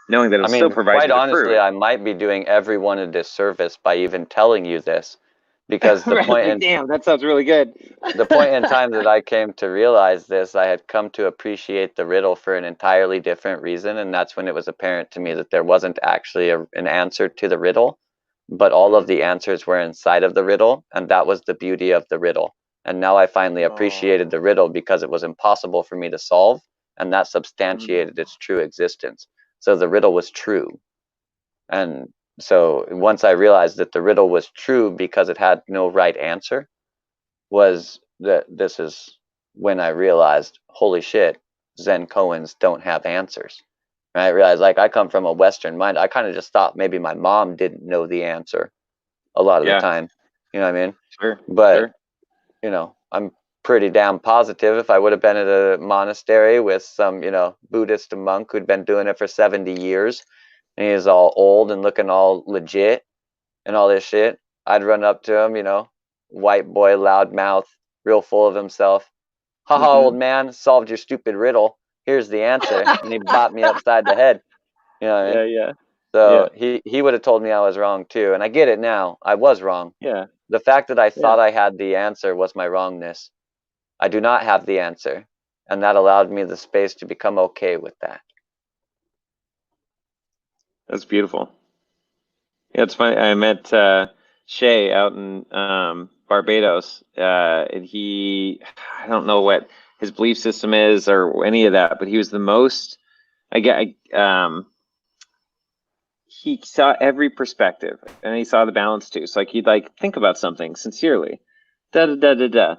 knowing that it'll I still mean, provide quite you the honestly, fruit. I might be doing everyone a disservice by even telling you this, because Right? Like, damn, that sounds really good. the point in time that I came to realize this, I had come to appreciate the riddle for an entirely different reason, and that's when it was apparent to me that there wasn't actually an answer to the riddle, but all of the answers were inside of the riddle, and that was the beauty of the riddle. And now I finally appreciated the riddle because it was impossible for me to solve, and that substantiated its true existence. So the riddle was true. And so once I realized that the riddle was true because it had no right answer, was that this is when I realized, holy shit, Zen koans don't have answers. And I realized, like, I come from a Western mind. I kind of just thought maybe my mom didn't know the answer a lot of the Yeah, time. You know what I mean? sure, But, sure. you know, I'm pretty damn positive. If I would have been at a monastery with some, Buddhist monk who'd been doing it for 70 years, and he's all old and looking all legit and all this shit, I'd run up to him, white boy, loud mouth, real full of himself. Haha, old man, solved your stupid riddle. Here's the answer. And he bopped me upside the head. You know what I mean? Yeah. So he would have told me I was wrong too. And I get it now. I was wrong. Yeah. The fact that I thought I had the answer was my wrongness. I do not have the answer. And that allowed me the space to become okay with that. That's beautiful. Yeah, it's funny. I met Shay out in Barbados, and I don't know what his belief system is or any of that, but he was the most. He saw every perspective, and he saw the balance too. So he'd think about something sincerely, da da da da da,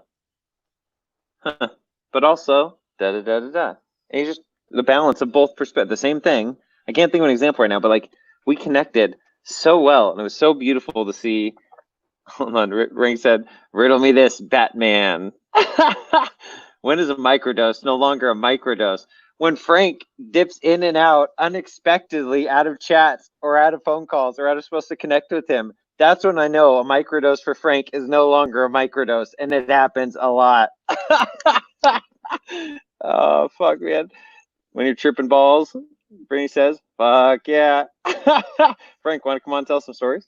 huh. But also da da da da da. And he just the balance of both perspectives, the same thing. I can't think of an example right now, but we connected so well, and it was so beautiful to see. Hold on, Ring said, "Riddle me this, Batman." When is a microdose no longer a microdose? When Frank dips in and out unexpectedly out of chats or out of phone calls or out of supposed to connect with him, that's when I know a microdose for Frank is no longer a microdose, and it happens a lot. Oh, fuck, man. When you're tripping balls, Brittany says, fuck yeah. Frank, want to come on and tell some stories?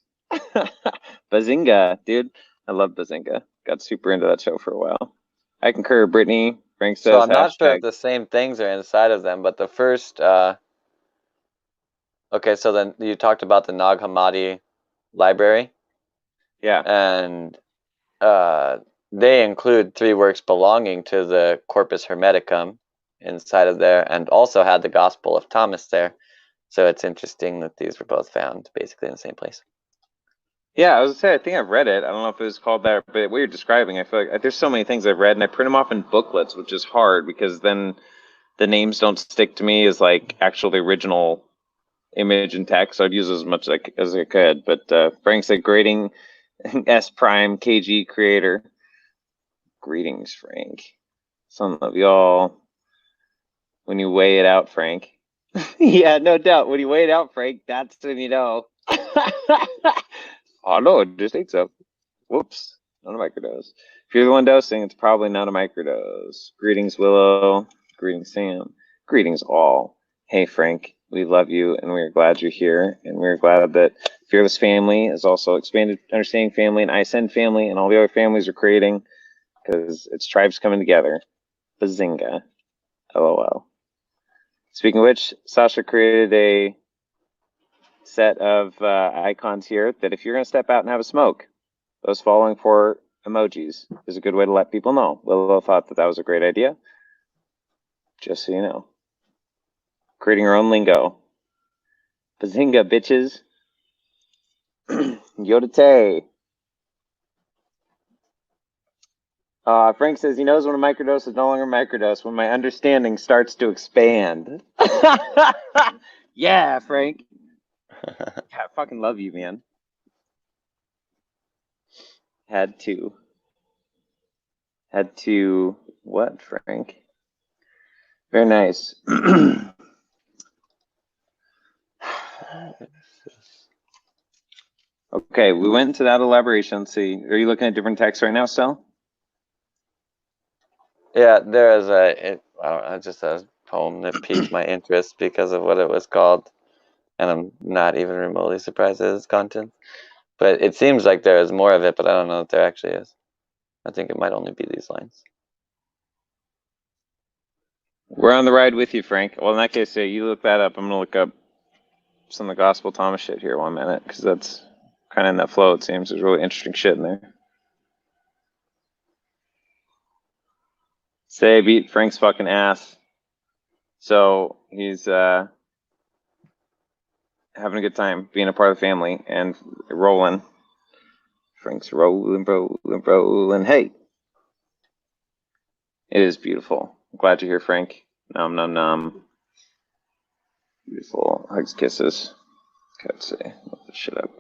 Bazinga, dude. I love Bazinga. Got super into that show for a while. I concur, Brittany. Frank says, So I'm not sure if hashtag. the same things are inside of them, but the first, okay, so then you talked about the Nag Hammadi library, Yeah. and they include 3 works belonging to the Corpus Hermeticum inside of there, and also had the Gospel of Thomas there. So it's interesting that these were both found basically in the same place. Yeah, I was gonna say, I think I've read it. I don't know if it was called that, but what you're describing, I feel like there's so many things I've read, and I print them off in booklets, which is hard because then the names don't stick to me as actual the original image and text. So I'd use as much as I could. But Frank said, grading S Prime KG creator. Greetings, Frank. Some of y'all, when you weigh it out, Frank. Yeah, no doubt. When you weigh it out, Frank, that's when you know. Oh, no, it just ate so. Whoops, not a microdose. If you're the one dosing, it's probably not a microdose. Greetings, Willow. Greetings, Sam. Greetings, all. Hey, Frank, we love you, and we're glad you're here, and we're glad that Fearless Family is also expanded Understanding Family, and ISN Family, and all the other families are creating, because it's tribes coming together. Bazinga. LOL. Speaking of which, Sasha created a set of icons here that if you're going to step out and have a smoke, those following 4 emojis is a good way to let people know. Willow thought that was a great idea. Just so you know. Creating her own lingo. Bazinga, bitches. Yodate. Frank says he knows when a microdose is no longer a microdose when my understanding starts to expand. Yeah, Frank. I fucking love you, man. Had to. What, Frank? Very nice. Okay, we went into that elaboration. Let's see. Are you looking at different texts right now, Stel? Yeah, there is just a poem that piqued my interest because of what it was called, and I'm not even remotely surprised at its content. But it seems like there is more of it, but I don't know if there actually is. I think it might only be these lines. We're on the ride with you, Frank. Well, in that case, you look that up. I'm gonna look up some of the Gospel Thomas shit here 1 minute, because that's kind of in that flow. It seems there's really interesting shit in there. Say I beat Frank's fucking ass. So he's having a good time being a part of the family and rolling. Frank's rolling. Hey, it is beautiful. I'm glad you're here, Frank. Nom nom nom. Beautiful hugs, kisses. Gotta say, look this shit up.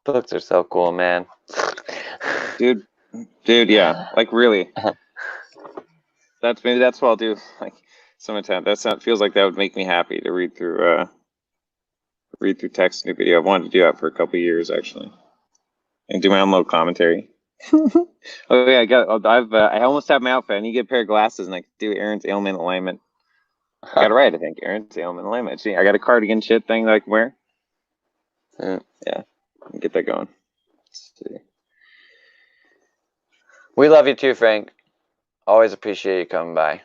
Books are so cool, man. Dude, yeah, like really. Maybe that's what I'll do. Like sometime. Feels like that would make me happy to read through text in a video. I've wanted to do that for a couple of years actually, and do my own little commentary. Oh yeah, I almost have my outfit. I need to get a pair of glasses and I can do Aaron's ailment alignment. I got it right, I think. Aaron's ailment alignment. See, I got a cardigan shit thing that I can wear. Yeah, I can get that going. Let's see. We love you too, Frank. Always appreciate you coming by.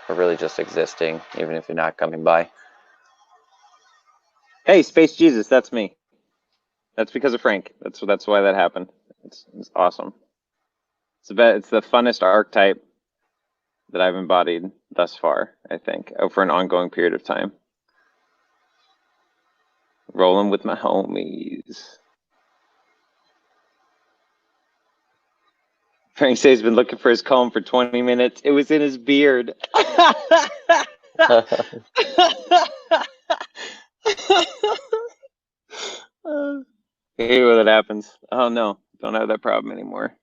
Or really just existing, even if you're not coming by. Hey, Space Jesus, that's me. That's because of Frank. That's why that happened. It's awesome. It's the funnest archetype that I've embodied thus far, I think, over an ongoing period of time. Rolling with my homies. Frank says he's been looking for his comb for 20 minutes. It was in his beard. I hate when that happens. Oh no, don't have that problem anymore.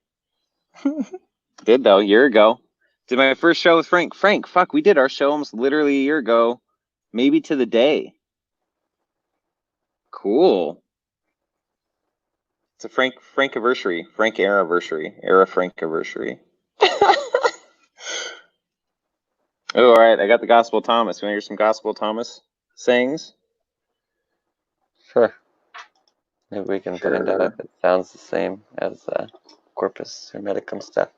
Did though, a year ago. Did my first show with Frank. Frank, fuck, we did our show almost literally a year ago. Maybe to the day. Cool. It's a Frankiversary. Frank Era-versary. Era Frankiversary. Oh, all right. I got the Gospel of Thomas. You want to hear some Gospel of Thomas sayings? Sure. Maybe we can find out if it sounds the same as Corpus Hermeticum stuff.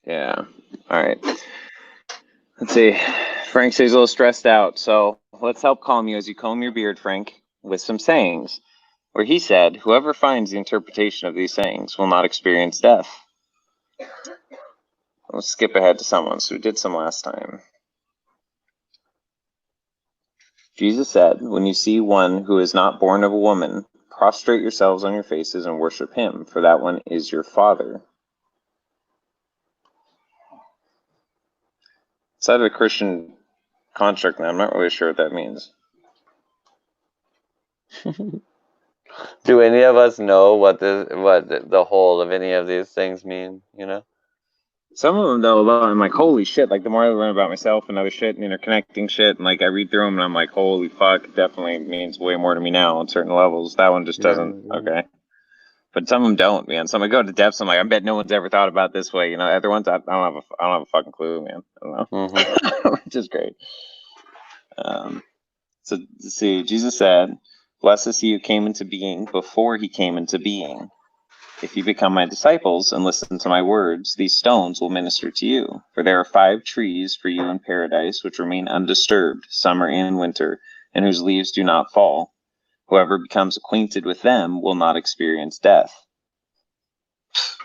Yeah. All right. Let's see. Frank says he's a little stressed out, so let's help calm you as you comb your beard, Frank, with some sayings. Where he said, whoever finds the interpretation of these sayings will not experience death. Let's skip ahead to someone. So we did some last time. Jesus said, when you see one who is not born of a woman, prostrate yourselves on your faces and worship him, for that one is your father. Outside of a Christian construct, now I'm not really sure what that means. Do any of us know what the whole of any of these things mean, you know? Some of them, though, I'm like, holy shit. Like, the more I learn about myself and other shit and interconnecting shit, and, like, I read through them and I'm like, holy fuck, it definitely means way more to me now on certain levels. That one just doesn't. Yeah. Okay. But some of them don't, man. Some I go to depths, I'm like, I bet no one's ever thought about this way. You know, other ones, I don't have a fucking clue, man. I don't know. Mm-hmm. Which is great. So, let's see. Jesus said, blessed is he who came into being before he came into being. If you become my disciples and listen to my words, these stones will minister to you. For there are 5 trees for you in paradise which remain undisturbed, summer and winter, and whose leaves do not fall. Whoever becomes acquainted with them will not experience death.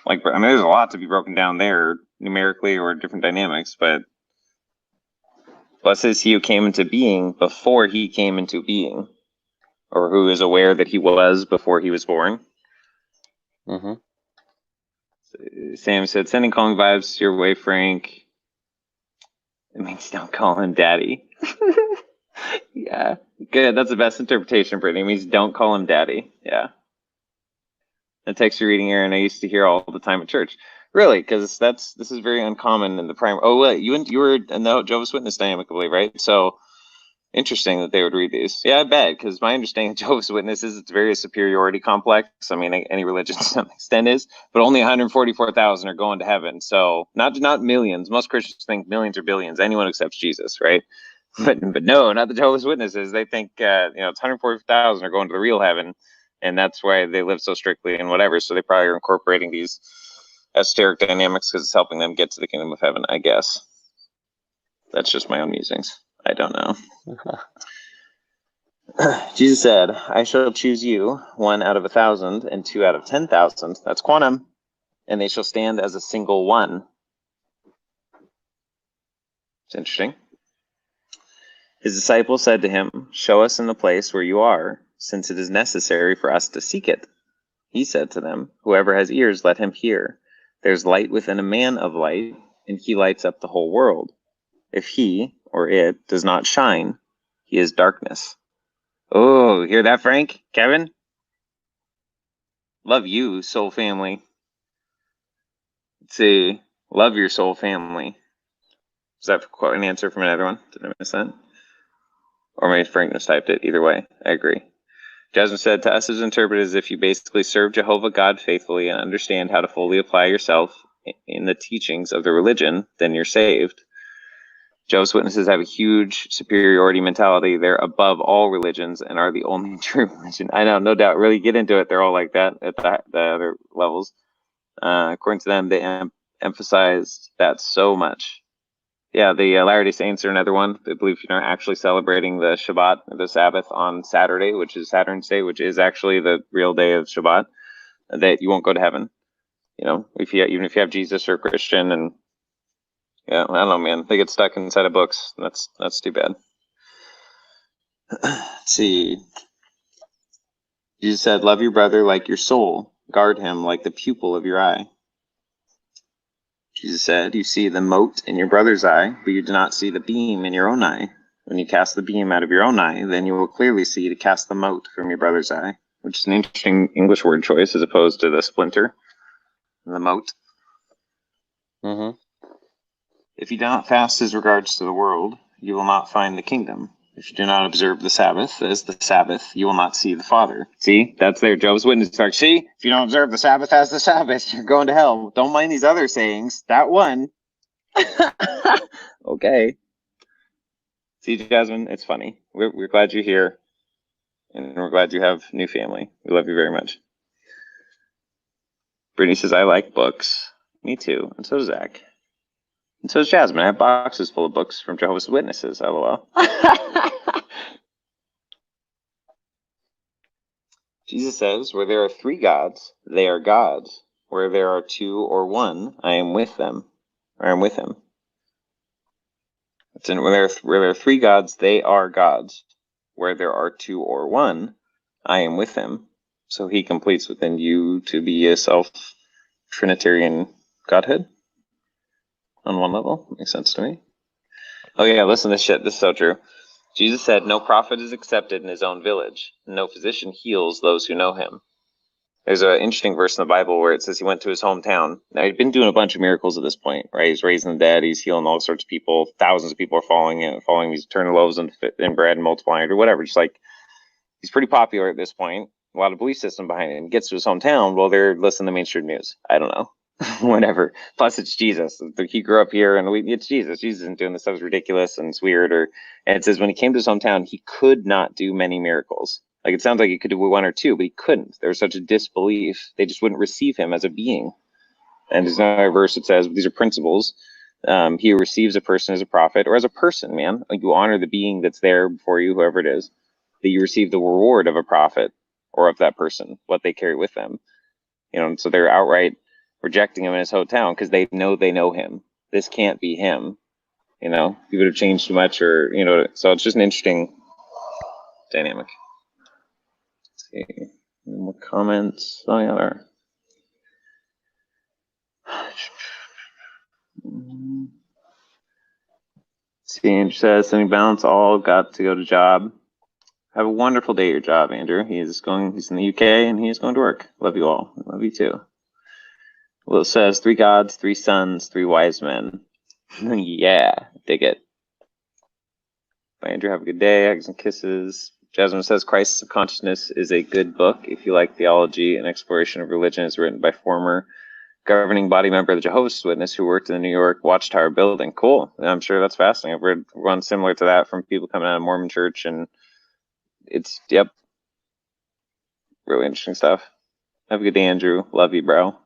Like, I mean, there's a lot to be broken down there, numerically or different dynamics, but blessed is he who came into being before he came into being, or who is aware that he was before he was born. Mm-hmm. Sam said, sending calling vibes your way, Frank. It means don't call him daddy. Yeah, good. That's the best interpretation, Brittany. It means don't call him daddy. Yeah. The text you're reading, Aaron, I used to hear all the time at church. Really, because this is very uncommon in the primary. Oh, wait, you were in the Jehovah's Witness dynamic, I believe, right? So interesting that they would read these. Yeah, I bet, because my understanding of Jehovah's Witness is it's very superiority complex. I mean, any religion to some extent is, but only 144,000 are going to heaven. So not millions. Most Christians think millions or billions. Anyone accepts Jesus, right? But no, not the Jehovah's Witnesses. They think it's 144,000 are going to the real heaven, and that's why they live so strictly and whatever. So they probably are incorporating these esoteric dynamics because it's helping them get to the kingdom of heaven, I guess. That's just my own musings. I don't know. Jesus said, I shall choose you, 1 out of 1,000 and 2 out of 10,000. That's quantum. And they shall stand as a single one. It's interesting. His disciples said to him, show us in the place where you are, since it is necessary for us to seek it. He said to them, whoever has ears, let him hear. There's light within a man of light, and he lights up the whole world. If he, or it, does not shine, he is darkness. Oh, hear that, Frank? Kevin? love you, soul family. Let's see, love your soul family. Is that an answer from another one? Did I miss that? Or maybe Frank just typed it. Either way, I agree. Jasmine said, to us is interpreted as if you basically serve Jehovah God faithfully and understand how to fully apply yourself in the teachings of the religion, then you're saved. Jehovah's Witnesses have a huge superiority mentality. They're above all religions and are the only true religion. I know, no doubt. Really get into it. They're all like that at the other levels. According to them, they emphasized that so much. Yeah, the Latter-day Saints are another one. They believe you're not actually celebrating the Shabbat, the Sabbath, on Saturday, which is Saturn's Day, which is actually the real day of Shabbat, that you won't go to heaven. You know, even if you have Jesus or Christian, and yeah, I don't know, man. They get stuck inside of books. That's too bad. Let's see. Jesus said, love your brother like your soul. Guard him like the pupil of your eye. Jesus said, you see the mote in your brother's eye, but you do not see the beam in your own eye. When you cast the beam out of your own eye, then you will clearly see to cast the mote from your brother's eye, which is an interesting English word choice as opposed to the splinter, the mote. Mm-hmm. If you do not fast as regards to the world, you will not find the kingdom. If you do not observe the Sabbath as the Sabbath, you will not see the Father. See, that's there. Jehovah's Witnesses are, see, if you don't observe the Sabbath as the Sabbath, you're going to hell. Don't mind these other sayings. That one. Okay. See, Jasmine, it's funny. We're glad you're here, and we're glad you have new family. We love you very much. Brittany says, I like books. Me too, and so does Zach. And so does Jasmine. I have boxes full of books from Jehovah's Witnesses, lol. Jesus says, where there are three gods, they are gods. Where there are two or one, I am with them. Or I am with him. Where there are three gods, they are gods. Where there are two or one, I am with him. So he completes within you to be a self-Trinitarian Godhead. On one level. Makes sense to me. Oh yeah, listen to this shit. This is so true. Jesus said, no prophet is accepted in his own village. No physician heals those who know him. There's an interesting verse in the Bible where it says he went to his hometown. Now, he'd been doing a bunch of miracles at this point, right? He's raising the dead. He's healing all sorts of people. Thousands of people are following these turning loaves and bread and multiplying it or whatever. Just like, he's pretty popular at this point. A lot of belief system behind it. He gets to his hometown. Well, they're listening to mainstream news. I don't know. Whatever. Plus, it's Jesus. He grew up here, and it's Jesus. Jesus isn't doing this stuff. It's ridiculous and it's weird. And it says when he came to his hometown, he could not do many miracles. Like, it sounds like he could do one or two, but he couldn't. There was such a disbelief. They just wouldn't receive him as a being. And there's another verse that says these are principles. He who receives a person as a prophet or as a person, man. Like, you honor the being that's there before you, whoever it is, that you receive the reward of a prophet or of that person, what they carry with them. You know, so they're outright rejecting him in his hometown because they know him. This can't be him. You know, he would have changed too much, or, you know, so it's just an interesting dynamic. Let's see. Any more comments? Oh, yeah, there are. See, Andrew says, sending balance, all got to go to job. Have a wonderful day at your job, Andrew. He's in the UK and he's going to work. Love you all. Love you too. Well, it says 3 gods, 3 sons, 3 wise men. Yeah, dig it. Bye, Andrew. Have a good day. Hugs and kisses. Jasmine says Crisis of Consciousness is a good book if you like theology and exploration of religion. It's written by former governing body member of the Jehovah's Witness who worked in the New York Watchtower building. Cool. I'm sure that's fascinating. I've read one similar to that from people coming out of Mormon Church, and it's, yep, really interesting stuff. Have a good day, Andrew. Love you, bro.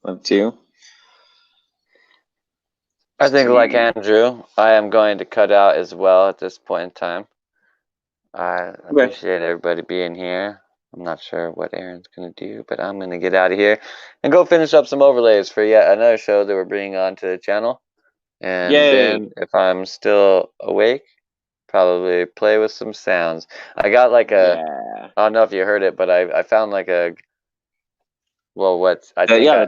Love you. I think, like Andrew, I am going to cut out as well at this point in time. I appreciate everybody being here. I'm not sure what Aaron's going to do, but I'm going to get out of here and go finish up some overlays for yet another show that we're bringing onto the channel. And then, if I'm still awake, probably play with some sounds. I got like a, I don't know if you heard it, but I found like a, well, I think I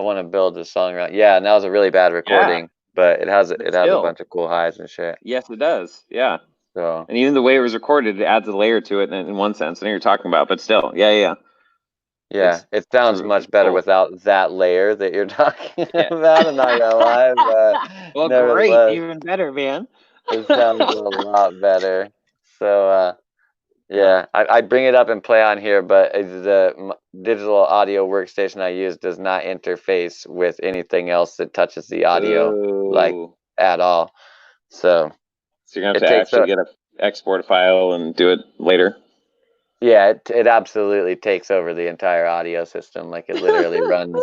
want to build a song around. Yeah, and that was a really bad recording, but it has a bunch of cool highs and shit. Yes, it does. Yeah. So And even the way it was recorded, it adds a layer to it in one sense. I know you're talking about, but still, yeah. yeah, it sounds really much better cool. without that layer that you're talking Yeah. about. I'm not gonna lie, but Well, great, nevertheless, even better, man. it sounds a lot better. So yeah, I bring it up and play on here, but the digital audio workstation I use does not interface with anything else that touches the audio like Ooh. at all. So So you're gonna have it to takes actually export a file and do it later. yeah, it absolutely takes over the entire audio system. Like it literally runs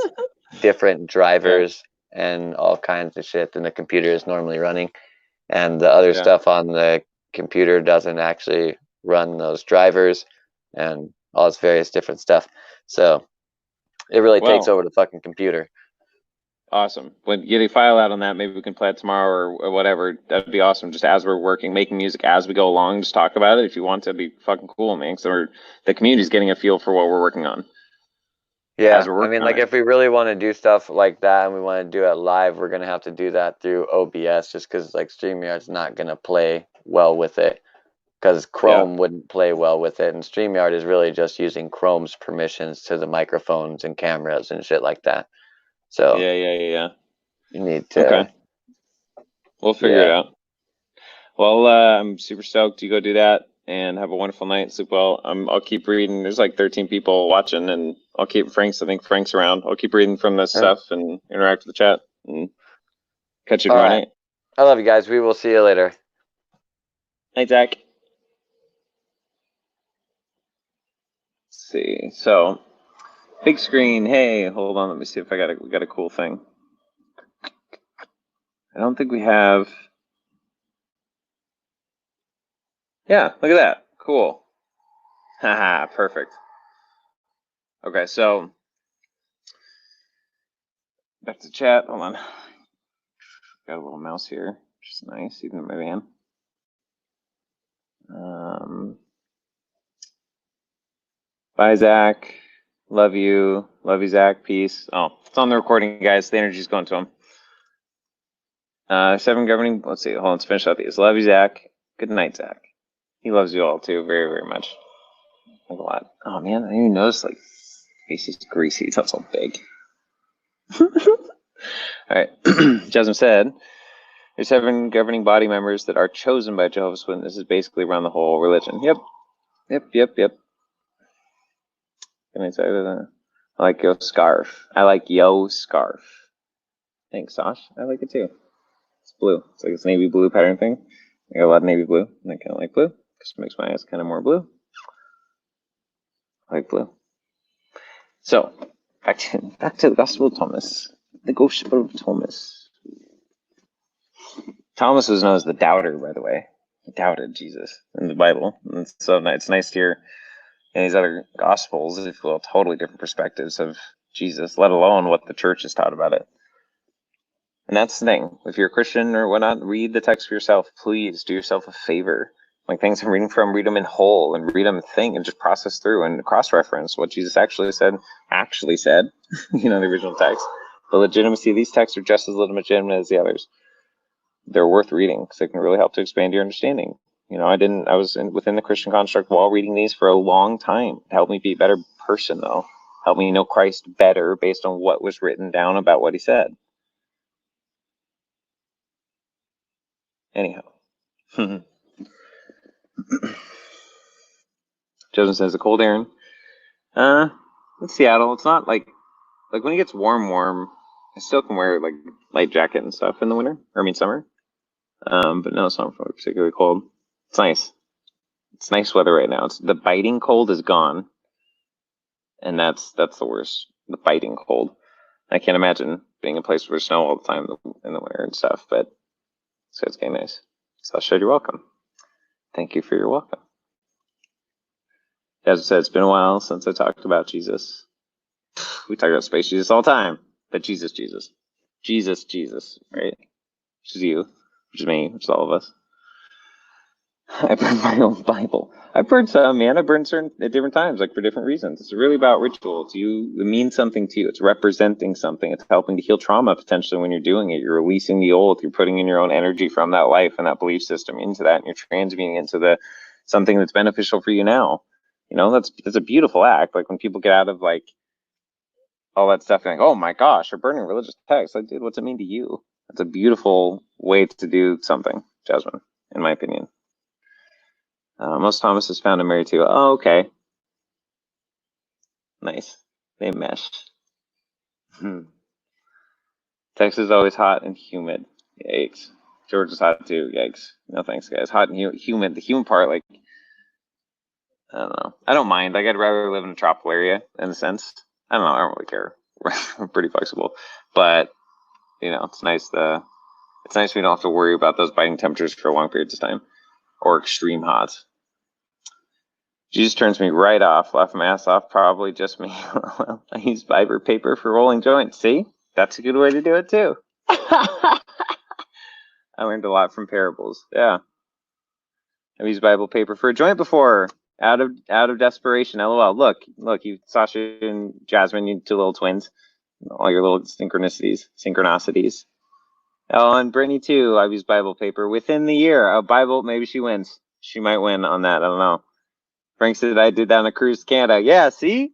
different drivers and all kinds of shit than the computer is normally running. And the other Yeah. stuff on the computer doesn't actually run those drivers and all this various different stuff. So it really takes Well, over the fucking computer. awesome. When you get a file out on that, maybe we can play it tomorrow or whatever. That'd be awesome. Just as we're working, making music as we go along, just talk about it. If you want to, be fucking cool, man. So the community's getting a feel for what we're working on Yeah, as we're I working mean, on like it. if we really want to do stuff like that and we want to do it live, we're gonna have to do that through OBS, just because like StreamYard's not gonna play well with it, because Yeah. Chrome wouldn't play well with it, and StreamYard is really just using Chrome's permissions to the microphones and cameras and shit like that. So Yeah. you need Okay. to, We'll figure it yeah. out. Well, I'm super stoked. You go do that and have a wonderful night. Sleep well. I'll keep reading. There's like 13 people watching, and I'll keep I think Frank's around. I'll keep reading from this stuff and interact with the chat and catch you All tomorrow right. night. I love you guys. We will see you later. Night, Zach. Let's see. So, big screen. Hey, hold on. Let me see if we got a cool thing. I don't think we have. Yeah, look at that. Cool. Haha, perfect. Okay, so back to chat. Hold on. Got a little mouse here, which is nice, even in my van. Bye, Zach. Love you. Love you, Zach. Peace. Oh, it's on the recording, guys. The energy's going to him. 7 governing. Let's see. Hold on. Let's finish out these. Love you, Zach. Good night, Zach. He loves you all too, very, very much. Like a lot. Oh man, I didn't even notice. Like, face is greasy. It's not so big. All right. Jasmine said, "There's 7 governing body members that are chosen by Jehovah's Witnesses, basically around the whole religion." Yep. Good night, Zach. I like your scarf. I like yo scarf. Thanks, Sash. I like it too. It's blue. It's like this navy blue pattern thing. I got a lot of navy blue, and I kind of like blue because it makes my eyes kind of more blue. I like blue. So, back to the Gospel of Thomas. The Gospel of Thomas. Thomas was known as the doubter, by the way. He doubted Jesus in the Bible. And so it's nice to hear in these other Gospels, if you will, totally different perspectives of Jesus, let alone what the church has taught about it. And that's the thing. If you're a Christian or whatnot, read the text for yourself. Please do yourself a favor. Like things I'm reading from, read them in whole and read them and think and just process through and cross-reference what Jesus actually said, the original text. The legitimacy of these texts are just as legitimate as the others. They're worth reading because they can really help to expand your understanding. I was within the Christian construct while reading these for a long time. It helped me be a better person, though. Helped me know Christ better based on what was written down about what he said. Anyhow. Joseph says, the cold air. In Seattle, it's not like when it gets warm, I still can wear like light jacket and stuff in the winter. Summer. But no, it's not particularly cold. It's nice. It's nice weather right now. The biting cold is gone. And that's the worst. The biting cold. I can't imagine being in a place where there's snow all the time in the winter and stuff, but so it's getting nice. So I said, you're welcome. Thank you for your welcome. As I said, it's been a while since I talked about Jesus. We talk about space Jesus all the time, but Jesus, right? Which is you, which is me, which is all of us. I burned my own Bible. I burned some, man. I burned certain at different times, like for different reasons. It's really about ritual. It means something to you. It's representing something. It's helping to heal trauma potentially when you're doing it. You're releasing the old. You're putting in your own energy from that life and that belief system into that, and you're transmuting into the something that's beneficial for you now. You know, that's a beautiful act. Like when people get out of like all that stuff and like, oh my gosh, you're burning religious texts. Like, dude, what's it mean to you? That's a beautiful way to do something, Jasmine, in my opinion. Most Thomases found in Mary too. Oh, okay. Nice. They mesh. Texas is always hot and humid. Yikes. Georgia's hot too. Yikes. No thanks, guys. Hot and humid. The humid part, like, I don't know. I don't mind. Like, I'd rather live in a tropical area in a sense. I don't know. I don't really care. We're pretty flexible. But, you know, it's nice we don't have to worry about those biting temperatures for long periods of time or extreme hot. Jesus turns me right off, laugh my ass off, probably just me. I use fiber paper for rolling joints. See? That's a good way to do it too. I learned a lot from parables. Yeah. I've used Bible paper for a joint before. Out of desperation. LOL. Look, you Sasha and Jasmine, you two little twins. All your little synchronicities. Oh, and Brittany too. I've used Bible paper within the year. A Bible, maybe she wins. She might win on that. I don't know. Frank said I did that on a cruise to Canada. Yeah, see?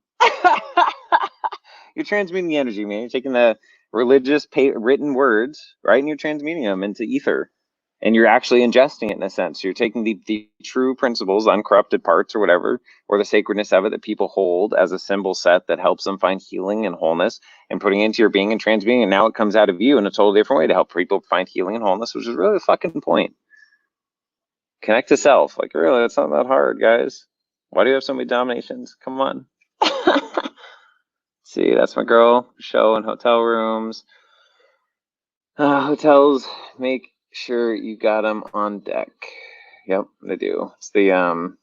You're transmuting the energy, man. You're taking the religious written words, right? And you're transmuting them into ether. And you're actually ingesting it in a sense. You're taking the true principles, uncorrupted parts or whatever, or the sacredness of it that people hold as a symbol set that helps them find healing and wholeness and putting it into your being and transmuting. And now it comes out of you in a totally different way to help people find healing and wholeness, which is really the fucking point. Connect to self. Like, really, it's not that hard, guys. Why do you have so many dominations? Come on. See, that's my girl. Show in hotel rooms. Hotels, make sure you got them on deck. Yep, they do. It's the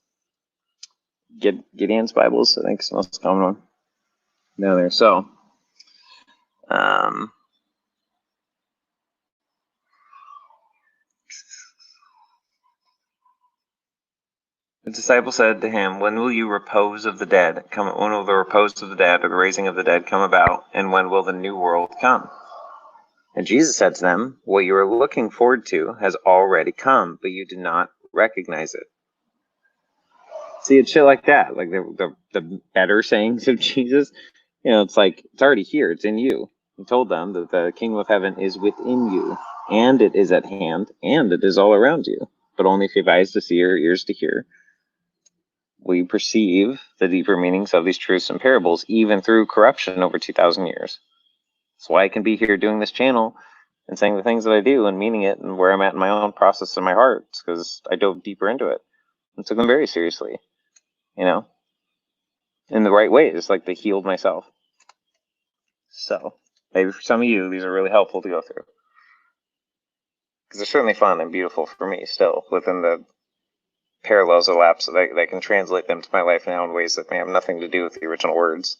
Gideon's Bibles, I think is the most common one down there. So, the disciple said to him, when will you repose of the dead come? When will the repose of the dead or the raising of the dead come about? And when will the new world come? And Jesus said to them, what you are looking forward to has already come, but you did not recognize it. See, it's shit like that. Like the better sayings of Jesus, you know, it's like, it's already here. It's in you. He told them that the kingdom of heaven is within you, and it is at hand, and it is all around you. But only if you have eyes to see or ears to hear, will you perceive the deeper meanings of these truths and parables, even through corruption over 2,000 years. That's why I can be here doing this channel and saying the things that I do and meaning it and where I'm at in my own process in my heart, because I dove deeper into it and took them very seriously, you know, in the right ways, like they healed myself. So maybe for some of you, these are really helpful to go through, because they're certainly fun and beautiful for me still within the parallels elapsed, so that I can translate them to my life now in ways that may have nothing to do with the original words.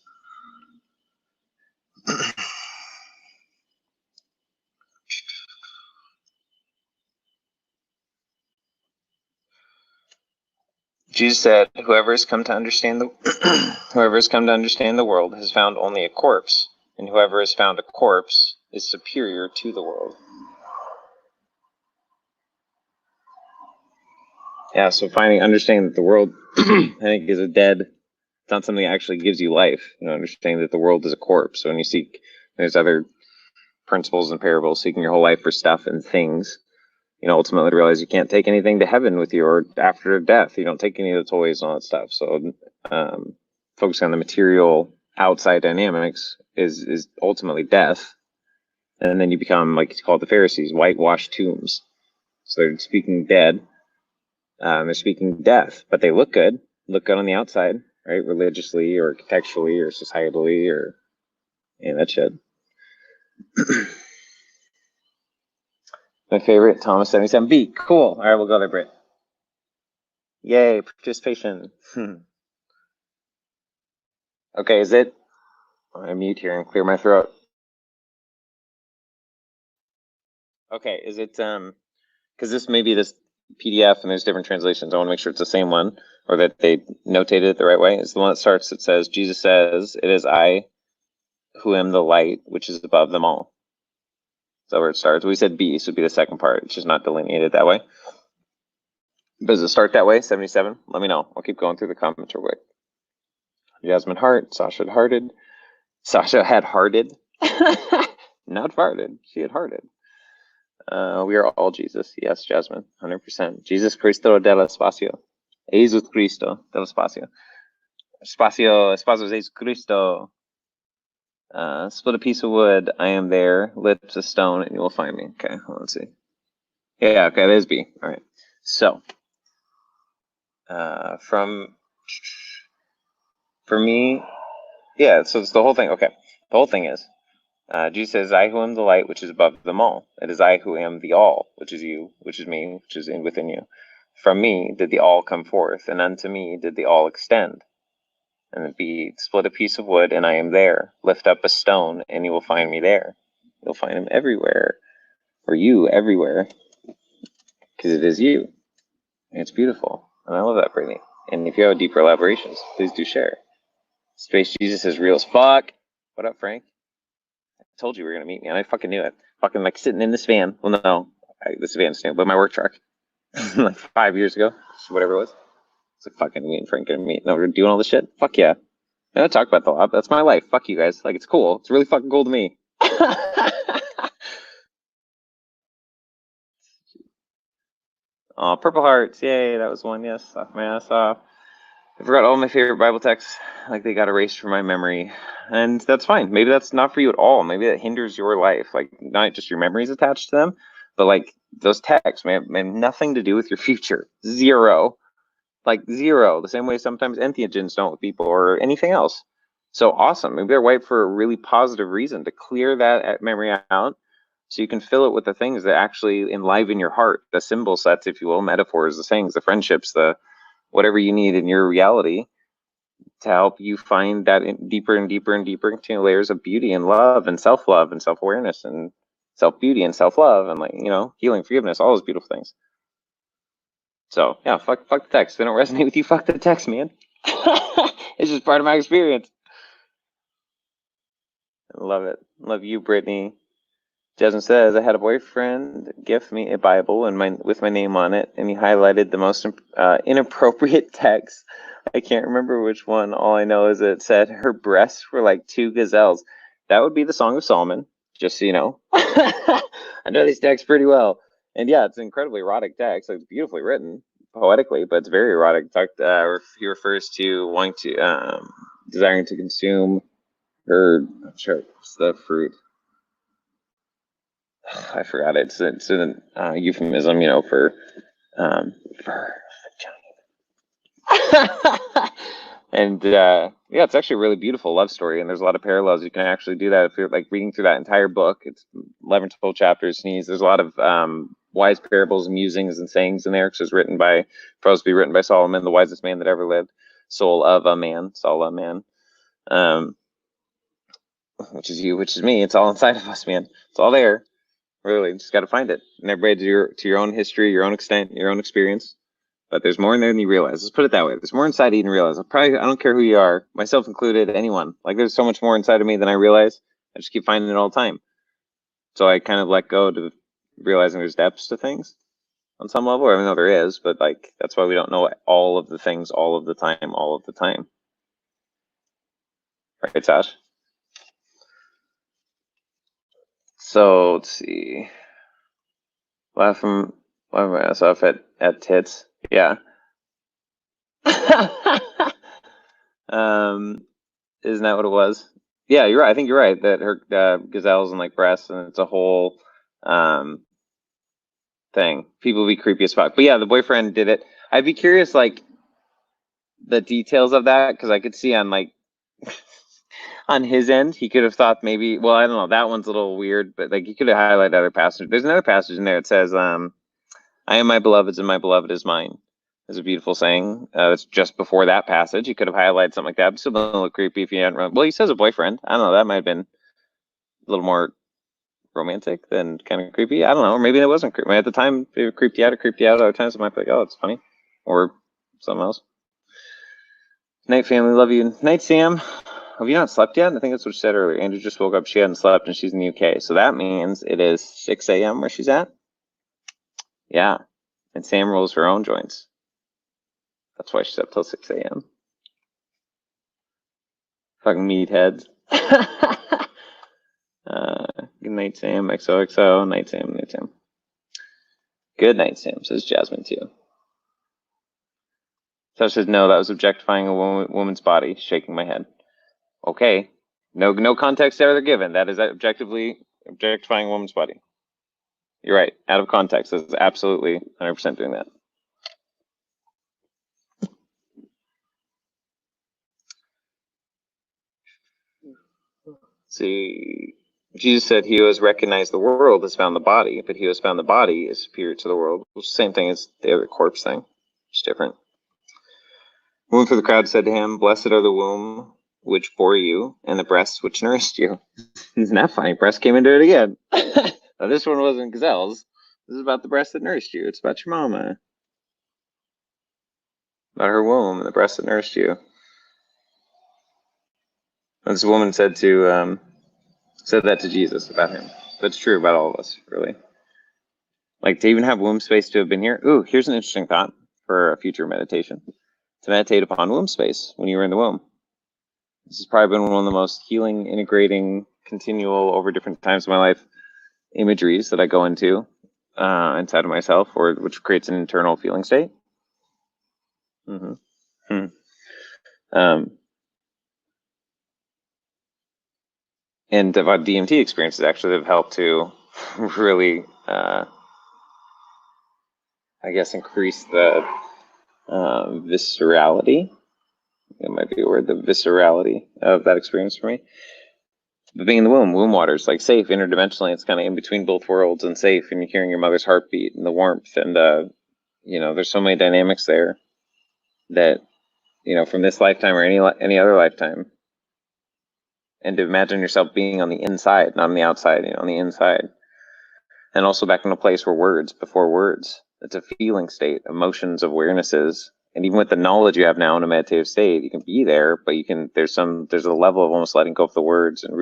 Jesus said, whoever has come to understand the world has found only a corpse, and whoever has found a corpse is superior to the world. Yeah, so understanding that the world, I think, is a dead, it's not something that actually gives you life. You know, understanding that the world is a corpse. So when you seek, there's other principles and parables, seeking your whole life for stuff and things, you know, ultimately realize you can't take anything to heaven with you or after death. You don't take any of the toys and all that stuff. So focusing on the material outside dynamics is ultimately death. And then you become, like it's called the Pharisees, whitewashed tombs. So they're speaking dead. They're speaking death, but they look good on the outside, right? Religiously or contextually or societally or that shit. My favorite, Thomas 77B. Cool. All right, we'll go there, Britt. Yay, participation. Okay, is it? I'm mute here and clear my throat. Okay, is it because this PDF and there's different translations. I want to make sure it's the same one, or that they notated it the right way. It's the one that starts, it says, Jesus says, "It is I who am the light, which is above them all." So where it starts. We said B, so would be the second part. It's just not delineated that way. Does it start that way? 77? Let me know. I'll keep going through the comments real quick. Jasmine Hart, Sasha had hearted. Sasha had hearted. Not farted. She had hearted. We are all Jesus. Yes, Jasmine. 100%. Jesus Cristo del Espacio. Jesus Cristo del Espacio. Espacio Jesus Cristo. Split a piece of wood. I am there. Lips a stone, and you will find me. Okay, let's see. Yeah, okay, that is B. All right. So, for me, yeah, so it's the whole thing. Okay, the whole thing is, Jesus says, "I who am the light, which is above them all. It is I who am the all, which is you, which is me, which is within you. From me did the all come forth, and unto me did the all extend. And it be, split a piece of wood, and I am there. Lift up a stone, and you will find me there. You'll find him everywhere, or you everywhere, because it is you. And it's beautiful, and I love that, Brittany. And if you have deeper elaborations, please do share. Space Jesus is real as fuck. What up, Frank? I told you we were gonna meet me, and I fucking knew it. Fucking like sitting in this van. Well, no, this van's new, but my work truck, like 5 years ago, whatever it was. It's like fucking me and Frank gonna meet. No, we're doing all this shit. Fuck yeah. I don't talk about that a lot, but that's my life. Fuck you guys. Like, it's cool. It's really fucking cool to me. Oh, Purple Hearts. Yay, that was one. Yes, off my ass off. I forgot all my favorite Bible texts. Like, they got erased from my memory. And that's fine. Maybe that's not for you at all. Maybe that hinders your life. Like, not just your memories attached to them, but like those texts may have nothing to do with your future. Zero. Like zero. The same way sometimes entheogens don't with people or anything else. So awesome. Maybe they're wiped for a really positive reason, to clear that memory out so you can fill it with the things that actually enliven your heart, the symbol sets, if you will, metaphors, the sayings, the friendships, the whatever you need in your reality to help you find that deeper and deeper and deeper continual layers of beauty and love and self-awareness and self-beauty and self-love and, like, you know, healing, forgiveness, all those beautiful things. So yeah, fuck the text. If they don't resonate with you, fuck the text, man. It's just part of my experience. I love it. Love you, Brittany. Jasmine says, I had a boyfriend gift me a Bible and with my name on it, and he highlighted the most inappropriate text. I can't remember which one. All I know is it said her breasts were like two gazelles. That would be the Song of Solomon, just so you know. I know these texts pretty well. And yeah, it's an incredibly erotic text. It's beautifully written, poetically, but it's very erotic. He refers to wanting to, desiring to consume her, I'm sure it's the fruit. I forgot it. It's an euphemism, you know, for and yeah, it's actually a really beautiful love story, and there's a lot of parallels. You can actually do that if you're like reading through that entire book. It's 11 to 12 chapters. There's a lot of wise parables, musings, and sayings in there, because it's supposed to be written by Solomon, the wisest man that ever lived, soul of a man, which is you, which is me. It's all inside of us, man. It's all there. Really, just got to find it. And everybody to your own history, your own extent, your own experience. But there's more in there than you realize. Let's put it that way. There's more inside you than you realize. I don't care who you are, myself included, anyone. Like, there's so much more inside of me than I realize. I just keep finding it all the time. So I kind of let go to realizing there's depths to things on some level. I know there is, but like, that's why we don't know all of the things all of the time. Right, Sash? So let's see. Laughing my ass off at tits. Yeah. Isn't that what it was? Yeah, you're right. I think you're right that her gazelles and like breasts, and it's a whole thing. People be creepy as fuck. But yeah, the boyfriend did it. I'd be curious, like, the details of that, because I could see on like on his end, he could have thought maybe. Well, I don't know. That one's a little weird, but like he could have highlighted other passages. There's another passage in there. It says, "I am my beloved's, and my beloved is mine." Is a beautiful saying. It's just before that passage. He could have highlighted something like that. But still a little creepy if he hadn't run. Well, he says a boyfriend. I don't know. That might have been a little more romantic than kind of creepy. I don't know. Or maybe it wasn't creepy. At the time, it creeped you out. It creeped you out. Other times, it might be like, oh, it's funny, or something else. Night, family. Love you. Night, Sam. Have you not slept yet? I think that's what she said earlier. Andrew just woke up. She hadn't slept, and she's in the UK. So that means it is 6 a.m. where she's at. Yeah. And Sam rolls her own joints. That's why she's up till 6 a.m. Fucking meatheads. Good night, Sam. XOXO. Night, Sam. Night, Sam. Good night, Sam, says Jasmine, too. So says, no, that was objectifying a woman's body. Shaking my head. Okay. No context ever given. That is objectively objectifying a woman's body. You're right. Out of context. That's absolutely 100% doing that. See, Jesus said he who has recognized the world has found the body, but he who has found the body is superior to the world, which is the same thing as the other corpse thing. It's different. Woman for the crowd said to him, blessed are the womb which bore you, and the breasts which nourished you. Isn't that funny? Breast came into it again. Now, this one wasn't gazelles. This is about the breast that nourished you. It's about your mama. About her womb and the breast that nourished you. And this woman said that to Jesus about him. That's true about all of us, really. Like, to even have womb space to have been here. Ooh, here's an interesting thought for a future meditation. To meditate upon womb space when you were in the womb. This has probably been one of the most healing, integrating, continual, over different times of my life, imageries that I go into inside of myself, or which creates an internal feeling state. And DMT experiences actually have helped to really, I guess, increase the viscerality. It might be a word, the viscerality of that experience for me. But being in the womb water is like safe interdimensionally. It's kind of in between both worlds and safe, and you're hearing your mother's heartbeat and the warmth, and there's so many dynamics there that, from this lifetime or any other lifetime, and to imagine yourself being on the inside, not on the outside, on the inside, and also back in a place where before words, it's a feeling state, emotions, awarenesses. And even with the knowledge you have now in a meditative state, you can be there, but there's a level of almost letting go of the words and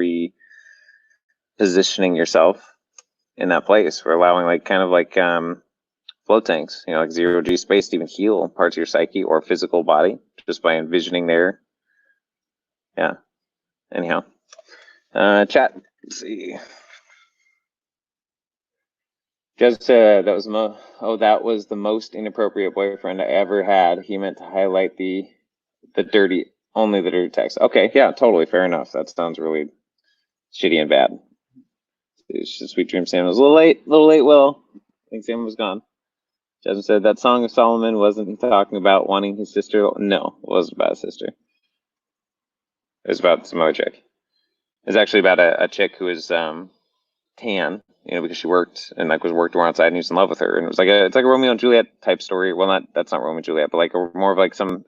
repositioning yourself in that place. We're allowing float tanks, like 0G space to even heal parts of your psyche or physical body just by envisioning there. Yeah. Anyhow, chat. Let's see. Just that was the most inappropriate boyfriend I ever had. He meant to highlight the dirty text. Okay, yeah, totally, fair enough. That sounds really shitty and bad. It's just Sweet Dream Sam was a little late, Will. I think Sam was gone. Jasmine said that Song of Solomon wasn't talking about wanting his sister. No, it wasn't about his sister. It was about some other chick. It was actually about a chick who was tan, because she worked worked around outside and he was in love with her, and it's like a Romeo and Juliet type story. Well, that's not Romeo and Juliet, but more of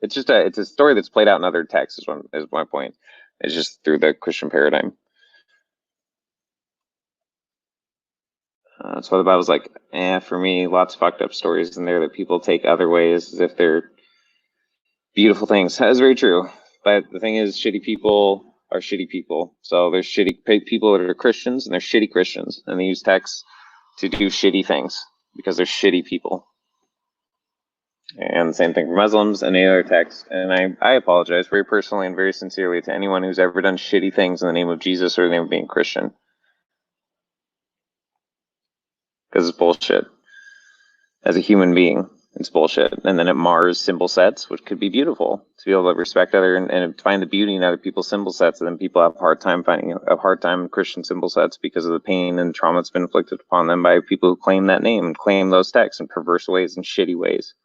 it's a story that's played out in other texts is my point. It's just through the Christian paradigm. That's why the Bible's like, for me, lots of fucked up stories in there that people take other ways as if they're beautiful things. That is very true. But the thing is, shitty people are shitty people. So there's shitty people that are Christians, and there's shitty Christians, and they use texts to do shitty things because they're shitty people. And the same thing for Muslims and any other text. And I apologize very personally and very sincerely to anyone who's ever done shitty things in the name of Jesus or the name of being Christian. Because it's bullshit. As a human being, it's bullshit. And then it mars symbol sets, which could be beautiful, to be able to respect other and find the beauty in other people's symbol sets. And then people have a hard time in Christian symbol sets because of the pain and trauma that's been inflicted upon them by people who claim that name and claim those texts in perverse ways and shitty ways.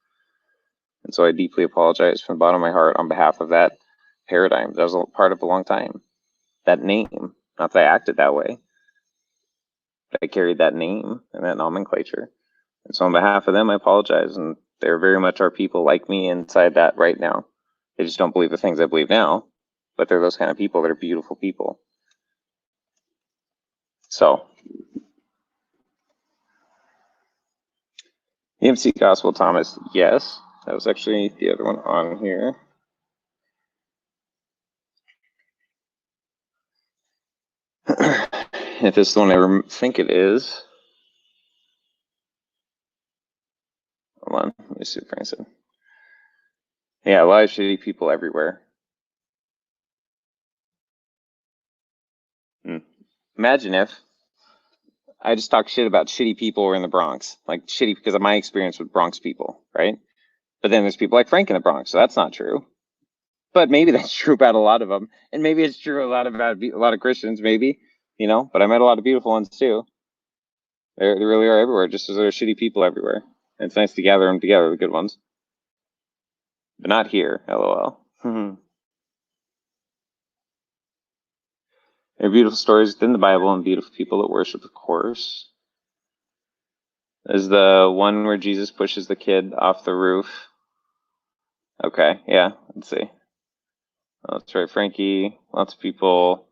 And so I deeply apologize from the bottom of my heart on behalf of that paradigm. That was a part of a long time. That name, not that I acted that way. I carried that name and that nomenclature. And so on behalf of them, I apologize. And they're very much our people like me inside that right now. They just don't believe the things I believe now, but they're those kind of people that are beautiful people. So EMC Gospel Thomas, yes. That was actually the other one on here. If this is the one I think it is. Hold on, let me see what Frank said. Yeah, a lot of shitty people everywhere. Imagine if I just talk shit about shitty people in the Bronx, like shitty because of my experience with Bronx people, right? But then there's people like Frank in the Bronx, so that's not true. But maybe that's true about a lot of them, and maybe it's true about a lot of Christians, maybe, you know. But I met a lot of beautiful ones too. They really are everywhere, just as there are shitty people everywhere. And it's nice to gather them together, the good ones, but not here. LOL. There are beautiful stories within the Bible and beautiful people that worship, of course. There's the one where Jesus pushes the kid off the roof. Okay, yeah, let's see. Oh, that's right, Frankie. Lots of people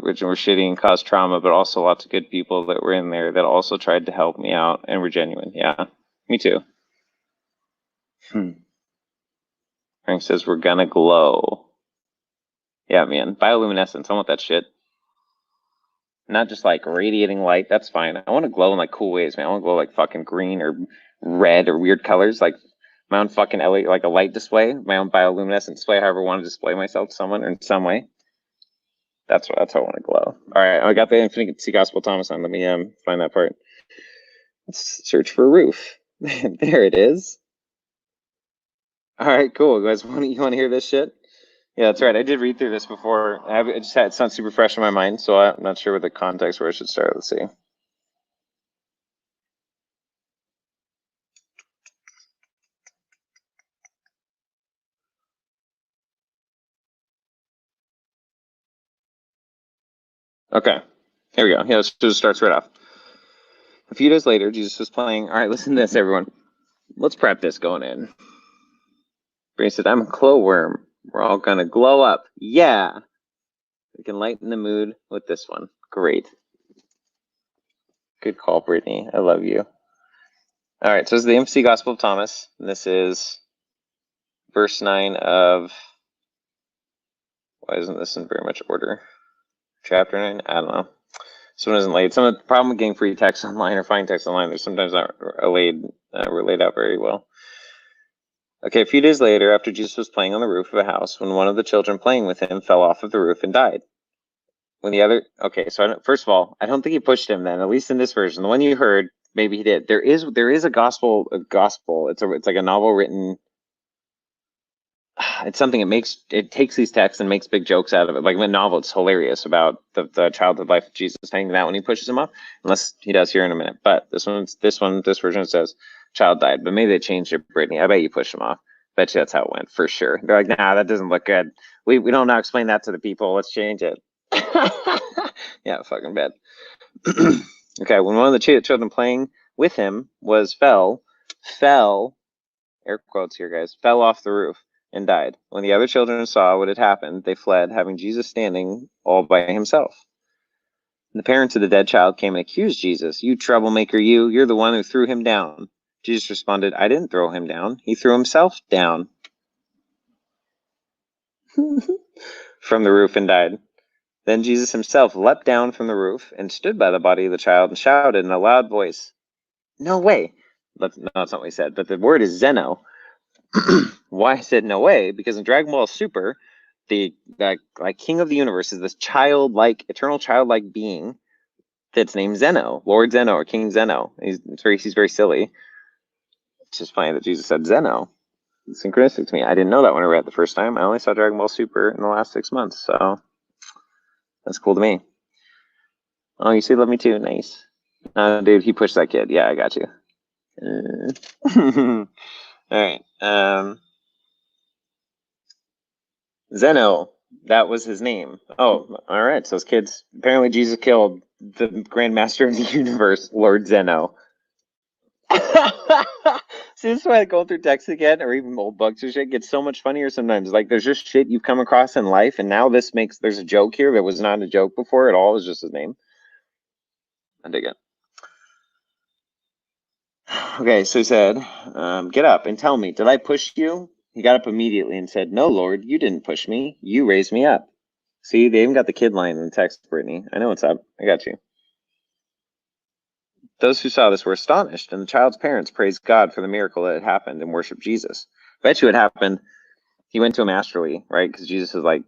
originally were shitty and caused trauma, but also lots of good people that were in there that also tried to help me out and were genuine. Yeah, me too. Frank says we're gonna glow. Yeah, man, bioluminescence. I want that shit. Not just like radiating light. That's fine. I want to glow in like cool ways, man. I want to glow like fucking green or red or weird colors, like my own fucking LED, like a light display, my own bioluminescent display. However, I want to display myself to someone or in some way. That's how I want to glow. All right, I got the Infinity Gospel Thomas on. Let me find that part. Let's search for a roof. There it is. All right, cool. You guys want to hear this shit? Yeah, that's right. I did read through this before. It's not super fresh in my mind, so I'm not sure what the context where I should start. Let's see. Okay, here we go. Yeah, it just starts right off. A few days later, Jesus was playing. All right, listen to this, everyone. Let's prep this going in. Brady said, I'm a glowworm. We're all gonna glow up. Yeah. We can lighten the mood with this one. Great. Good call, Brittany. I love you. All right, so this is the MC Gospel of Thomas. And this is verse 9 of. Why isn't this in very much order? Chapter 9? I don't know. This one isn't laid. Some of the problem with getting free text online or finding text online, they're sometimes not laid out very well. Okay, a few days later, after Jesus was playing on the roof of a house, when one of the children playing with him fell off of the roof and died. When the other, okay, so first of all, I don't think he pushed him then, at least in this version. The one you heard, maybe he did. There is a gospel. It's like a novel written. It's something it takes these texts and makes big jokes out of it. Like in a novel, it's hilarious about the childhood life of Jesus, hanging out when he pushes him off, unless he does here in a minute. But this version says child died, but maybe they changed it, Brittany. I bet you pushed him off. Bet you that's how it went for sure. They're like, nah, that doesn't look good. We don't now explain that to the people. Let's change it. Yeah, fucking bad. Okay, when one of the children playing with him fell, air quotes here, guys, fell off the roof and died. When the other children saw what had happened, they fled, having Jesus standing all by himself. The parents of the dead child came and accused Jesus. You troublemaker, you're the one who threw him down. Jesus responded, I didn't throw him down. He threw himself down from the roof and died. Then Jesus himself leapt down from the roof and stood by the body of the child and shouted in a loud voice, no way. But no, that's not what he said. But the word is Zeno. Why I said no way? Because in Dragon Ball Super, the like king of the universe is this childlike, eternal childlike being that's named Zeno, Lord Zeno or King Zeno. He's very silly. It's just funny that Jesus said Zeno. It's synchronistic to me. I didn't know that when I read it the first time. I only saw Dragon Ball Super in the last 6 months, so that's cool to me. Oh, you say love me too? Nice. Dude, he pushed that kid. Yeah, I got you. All right. Zeno, that was his name. Oh, all right. So his kids. Apparently, Jesus killed the Grand Master of the Universe, Lord Zeno. See, this is why going through text again, or even old books or shit, gets so much funnier sometimes. Like, there's just shit you've come across in life, and now there's a joke here that was not a joke before at all. It was just his name. I dig it. Okay, so he said, get up and tell me, did I push you? He got up immediately and said, no, Lord, you didn't push me. You raised me up. See, they even got the kid line in the text, Brittany. I know what's up. I got you. Those who saw this were astonished, and the child's parents praised God for the miracle that had happened and worshiped Jesus. Bet you it happened. He went to him astrally, right? Because Jesus is like,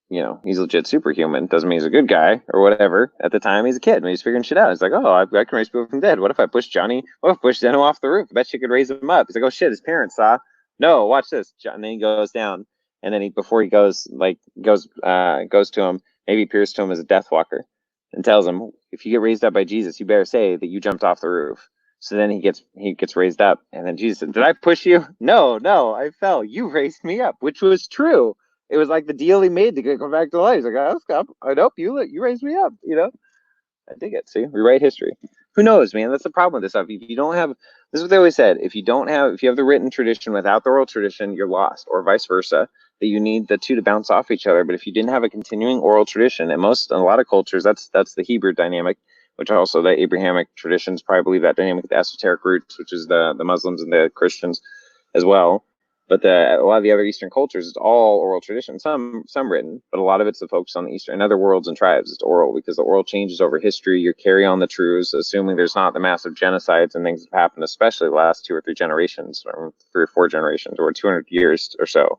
he's legit superhuman. Doesn't mean he's a good guy or whatever. At the time, he's a kid and he's figuring shit out. He's like, oh, I can raise people from the dead. What if I push Johnny? What if I push Zeno off the roof? I bet you could raise him up. He's like, oh shit, his parents saw. No, watch this. And then he goes down, and then before he goes to him, maybe appears to him as a death walker, and tells him, if you get raised up by Jesus, you better say that you jumped off the roof. So then he gets raised up, and then Jesus said, did I push you? No, I fell. You raised me up, which was true. It was like the deal he made to go back to life. He's like, I hope you raised me up, I dig it. See, rewrite history. Who knows, man? That's the problem with this stuff. If you don't have, this is what they always said. If you have the written tradition without the oral tradition, you're lost, or vice versa. That you need the two to bounce off each other. But if you didn't have a continuing oral tradition, and a lot of cultures, that's the Hebrew dynamic, which also the Abrahamic traditions probably believe that dynamic, the esoteric roots, which is the Muslims and the Christians as well. But a lot of the other Eastern cultures, it's all oral tradition, some written, but a lot of it's the focus on the Eastern and other worlds and tribes. It's oral because the oral changes over history. You carry on the truths, assuming there's not the massive genocides and things that happen, especially the last 2 or 3 generations, or 3 or 4 generations, or 200 years or so.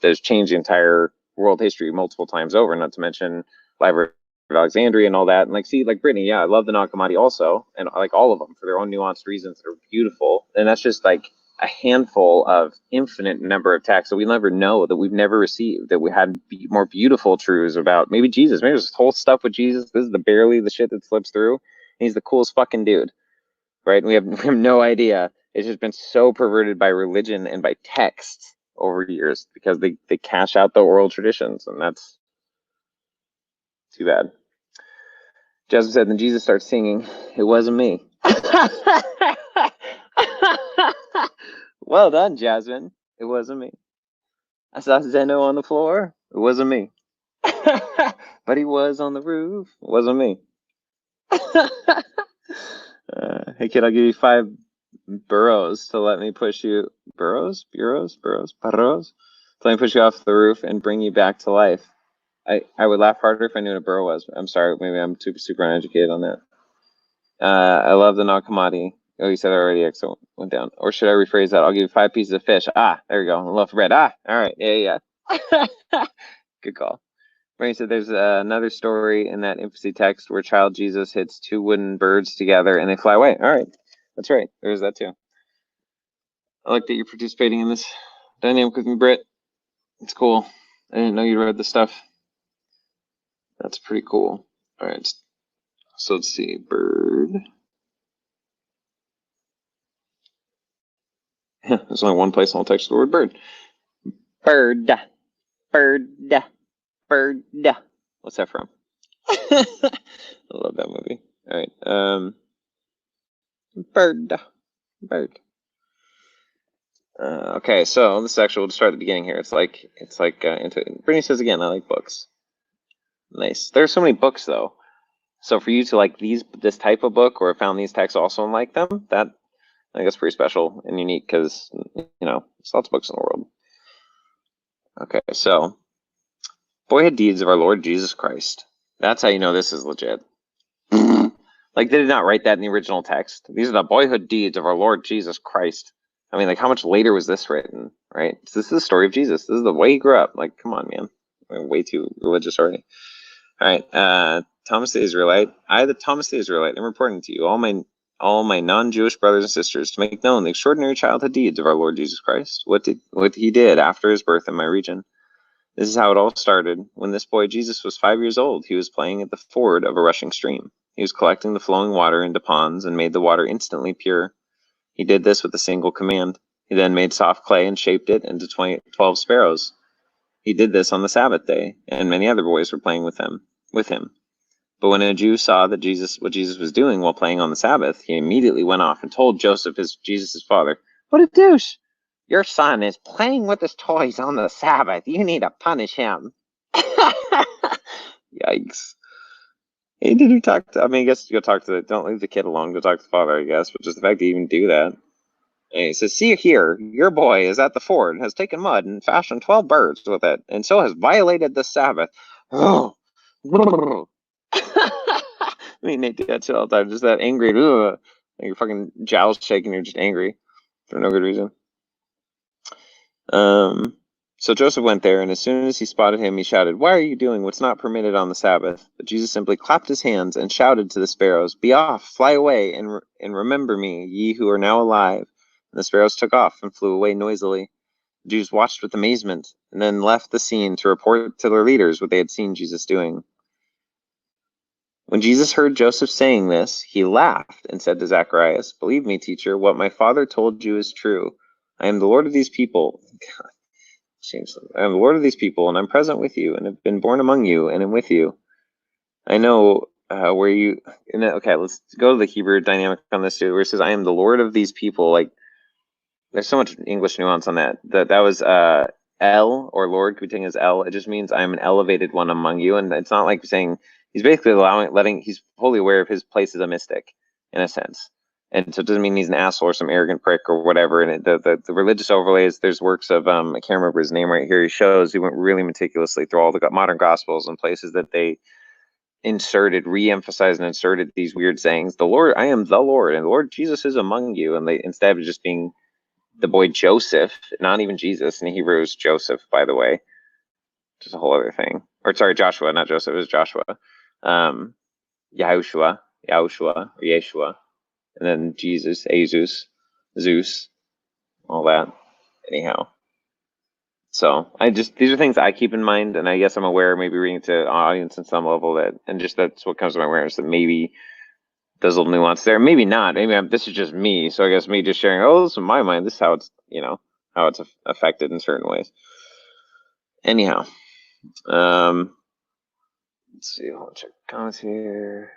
That's changed the entire world history multiple times over, not to mention Library of Alexandria and all that. And like Brittany, yeah, I love the Nag Hammadi also, and I like all of them for their own nuanced reasons. They're beautiful, and that's just like a handful of infinite number of texts that we never know, that we've never received, that we had more beautiful truths about. Maybe Jesus, maybe there's whole stuff with Jesus. This is barely the shit that slips through. And he's the coolest fucking dude, right? We have no idea. It's just been so perverted by religion and by texts over years because they cash out the oral traditions, and that's too bad. Jasmine said, then Jesus starts singing, it wasn't me. Well done, Jasmine. It wasn't me. I saw Zeno on the floor. It wasn't me. But he was on the roof. It wasn't me. Hey, kid, I'll give you 5 burros to let me push you. Burros? To let me push you off the roof and bring you back to life. I would laugh harder if I knew what a burro was. I'm sorry. Maybe I'm super uneducated on that. I love the Nag Hammadi. Oh, you said it already. Excellent. Went down. Or should I rephrase that? I'll give you 5 pieces of fish. Ah, there you go. I love bread. Ah, all right. Yeah. Good call. Bernie said there's another story in that infancy text where child Jesus hits 2 wooden birds together and they fly away. All right. That's right. There's that too. I like that you're participating in this dynamic with me, Britt. It's cool. I didn't know you read the stuff. That's pretty cool. All right. So let's see. Bird. There's only one place I'll text the word bird. Bird. What's that from? I love that movie. All right. Bird. Okay, so this actually we'll start at the beginning here. It's like Brittany says again, I like books. Nice. There's so many books though. So for you to like this type of book or found these texts also and like them, that I think that's pretty special and unique because there's lots of books in the world. Okay, so boyhood deeds of our Lord Jesus Christ. That's how you know this is legit. Like they did not write that in the original text. These are the boyhood deeds of our Lord Jesus Christ. I mean, like how much later was this written, right? So this is the story of Jesus. This is the way he grew up. Like, come on, man. We're way too religious already. All right. Thomas the Israelite. I, the Thomas the Israelite, am reporting to you, all my non-Jewish brothers and sisters, to make known the extraordinary childhood deeds of our Lord Jesus Christ, what he did after his birth in my region. This is how it all started. When this boy Jesus was 5 years old, he was playing at the ford of a rushing stream. He was collecting the flowing water into ponds and made the water instantly pure. He did this with a single command. He then made soft clay and shaped it into 12 sparrows. He did this on the Sabbath day, and many other boys were playing with him. But when a Jew saw what Jesus was doing while playing on the Sabbath, he immediately went off and told Joseph, Jesus' father, "What a douche! Your son is playing with his toys on the Sabbath. You need to punish him." Yikes. Hey, did you talk to? I mean, I guess go talk to the. Don't leave the kid alone. Go talk to the father, I guess. But just the fact that you even do that. And he says, "See here, your boy is at the ford, has taken mud and fashioned 12 birds with it, and so has violated the Sabbath." Oh, I mean, they do that shit all the time. Just that angry. Ugh. Like your fucking jowls shaking. You're just angry for no good reason. So Joseph went there, and as soon as he spotted him, he shouted, "Why are you doing what's not permitted on the Sabbath?" But Jesus simply clapped his hands and shouted to the sparrows, "Be off, fly away, and remember me, ye who are now alive." And the sparrows took off and flew away noisily. The Jews watched with amazement, and then left the scene to report to their leaders what they had seen Jesus doing. When Jesus heard Joseph saying this, he laughed and said to Zacharias, "Believe me, teacher, what my father told you is true. I am the Lord of these people." I am the Lord of these people, and I'm present with you, and have been born among you, and am with you. I know where you. Okay, let's go to the Hebrew dynamic on this too, where it says, "I am the Lord of these people." Like, there's so much English nuance on that. That was El, or Lord could be taken as El. It just means I am an elevated one among you, and it's not like saying he's basically he's fully aware of his place as a mystic, in a sense. And so it doesn't mean he's an asshole or some arrogant prick or whatever. And the religious overlays, there's works of I can't remember his name right here. He shows he went really meticulously through all the modern gospels and places that they re-emphasized and inserted these weird sayings. The Lord, I am the Lord, and the Lord Jesus is among you. And they, instead of just being the boy Joseph, not even Jesus. In Hebrew is Joseph, by the way, which is a whole other thing. Or sorry, Joshua, not Joseph, it was Joshua. Yahushua, or Yeshua. And then Jesus, Jesus, Zeus, all that. Anyhow. So these are things I keep in mind, and I guess I'm aware, maybe reading to audience in some level, that, and just that's what comes to my awareness, that maybe there's a little nuance there. Maybe not. Maybe this is just me. So I guess me just sharing, oh, this is my mind. This is how it's, how it's affected in certain ways. Anyhow, let's see. I'll check comments here.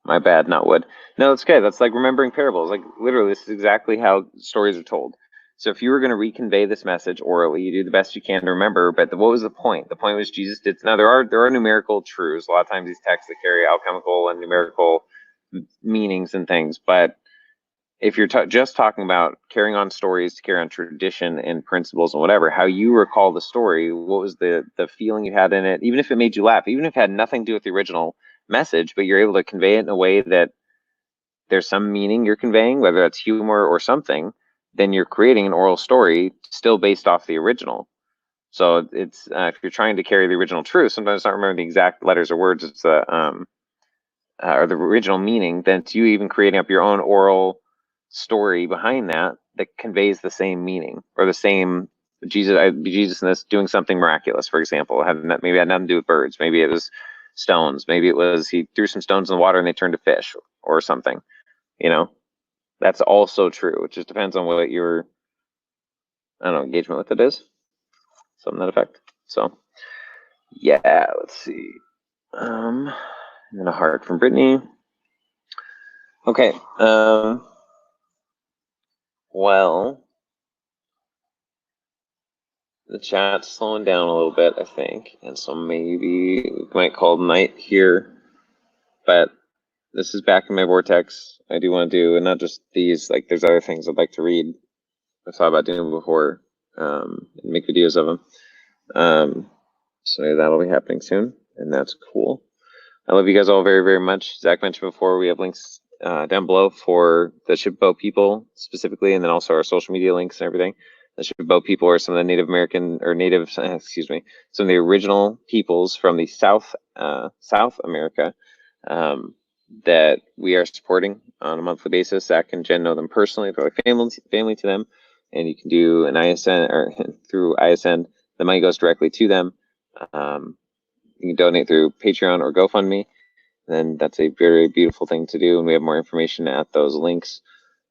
My bad, not wood. No, it's okay. That's like remembering parables. Like literally, this is exactly how stories are told. So if you were going to reconvey this message orally, you do the best you can to remember. But what was the point? The point was Jesus did. Now there are numerical truths. A lot of times these texts that carry alchemical and numerical meanings and things. But if you're just talking about carrying on stories to carry on tradition and principles and whatever, how you recall the story, what was the feeling you had in it, even if it made you laugh, even if it had nothing to do with the original message, but you're able to convey it in a way that there's some meaning you're conveying, whether that's humor or something, then you're creating an oral story still based off the original. So it's if you're trying to carry the original truth, sometimes it's not remembering the exact letters or words, it's the or the original meaning, then it's you even creating up your own oral story behind that conveys the same meaning, or the same Jesus in this doing something miraculous, for example. Maybe it had nothing to do with birds. Maybe it was stones. Maybe it was he threw some stones in the water and they turned to fish or something. That's also true. It just depends on what your engagement with it is. Something to that effect. So yeah, let's see. And then a heart from Brittany. Okay. Well, the chat's slowing down a little bit, I think, and so maybe we might call it night here. But this is back in my vortex. I do want to do, and not just these. Like, there's other things I'd like to read. I thought about doing before, and make videos of them. So that'll be happening soon, and that's cool. I love you guys all very, very much. Zach mentioned before, we have links down below for the Shipboat people specifically, and then also our social media links and everything. The Shipboat people are some of the Native American, or native, some of the original peoples from the South America that we are supporting on a monthly basis. Zach and Jen know them personally. They're like family to them, and you can do an ISN, or through ISN, the money goes directly to them. You can donate through Patreon or GoFundMe, then that's a very beautiful thing to do. And we have more information at those links.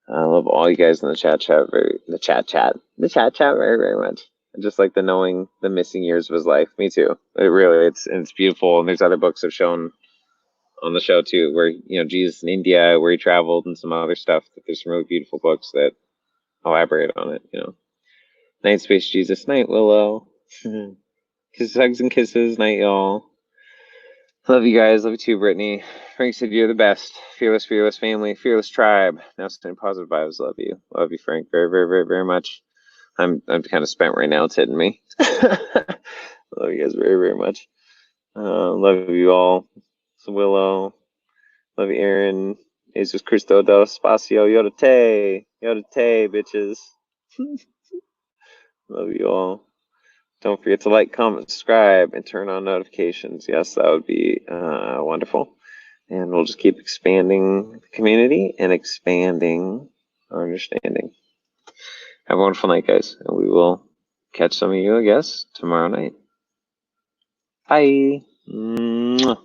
I love all you guys in the chat very, very, very much. I just like the knowing the missing years of his life. Me too. It's beautiful. And there's other books I've shown on the show too, where Jesus in India, where he traveled, and some other stuff. There's some really beautiful books that elaborate on it. Night Space Jesus, night Willow. Kisses, hugs, and kisses, night y'all. Love you guys. Love you too, Brittany. Frank said you're the best. Fearless, fearless family, fearless tribe. Now sending positive vibes. Love you. Love you, Frank. Very, very, very, very much. I'm kind of spent right now. It's hitting me. Love you guys very, very much. Love you all. So Willow. Love you, Aaron. Jesus Cristo del Espacio. Yoda te, bitches. Love you all. Don't forget to like, comment, subscribe, and turn on notifications. Yes, that would be wonderful. And we'll just keep expanding the community and expanding our understanding. Have a wonderful night, guys. And we will catch some of you, I guess, tomorrow night. Bye. Mwah.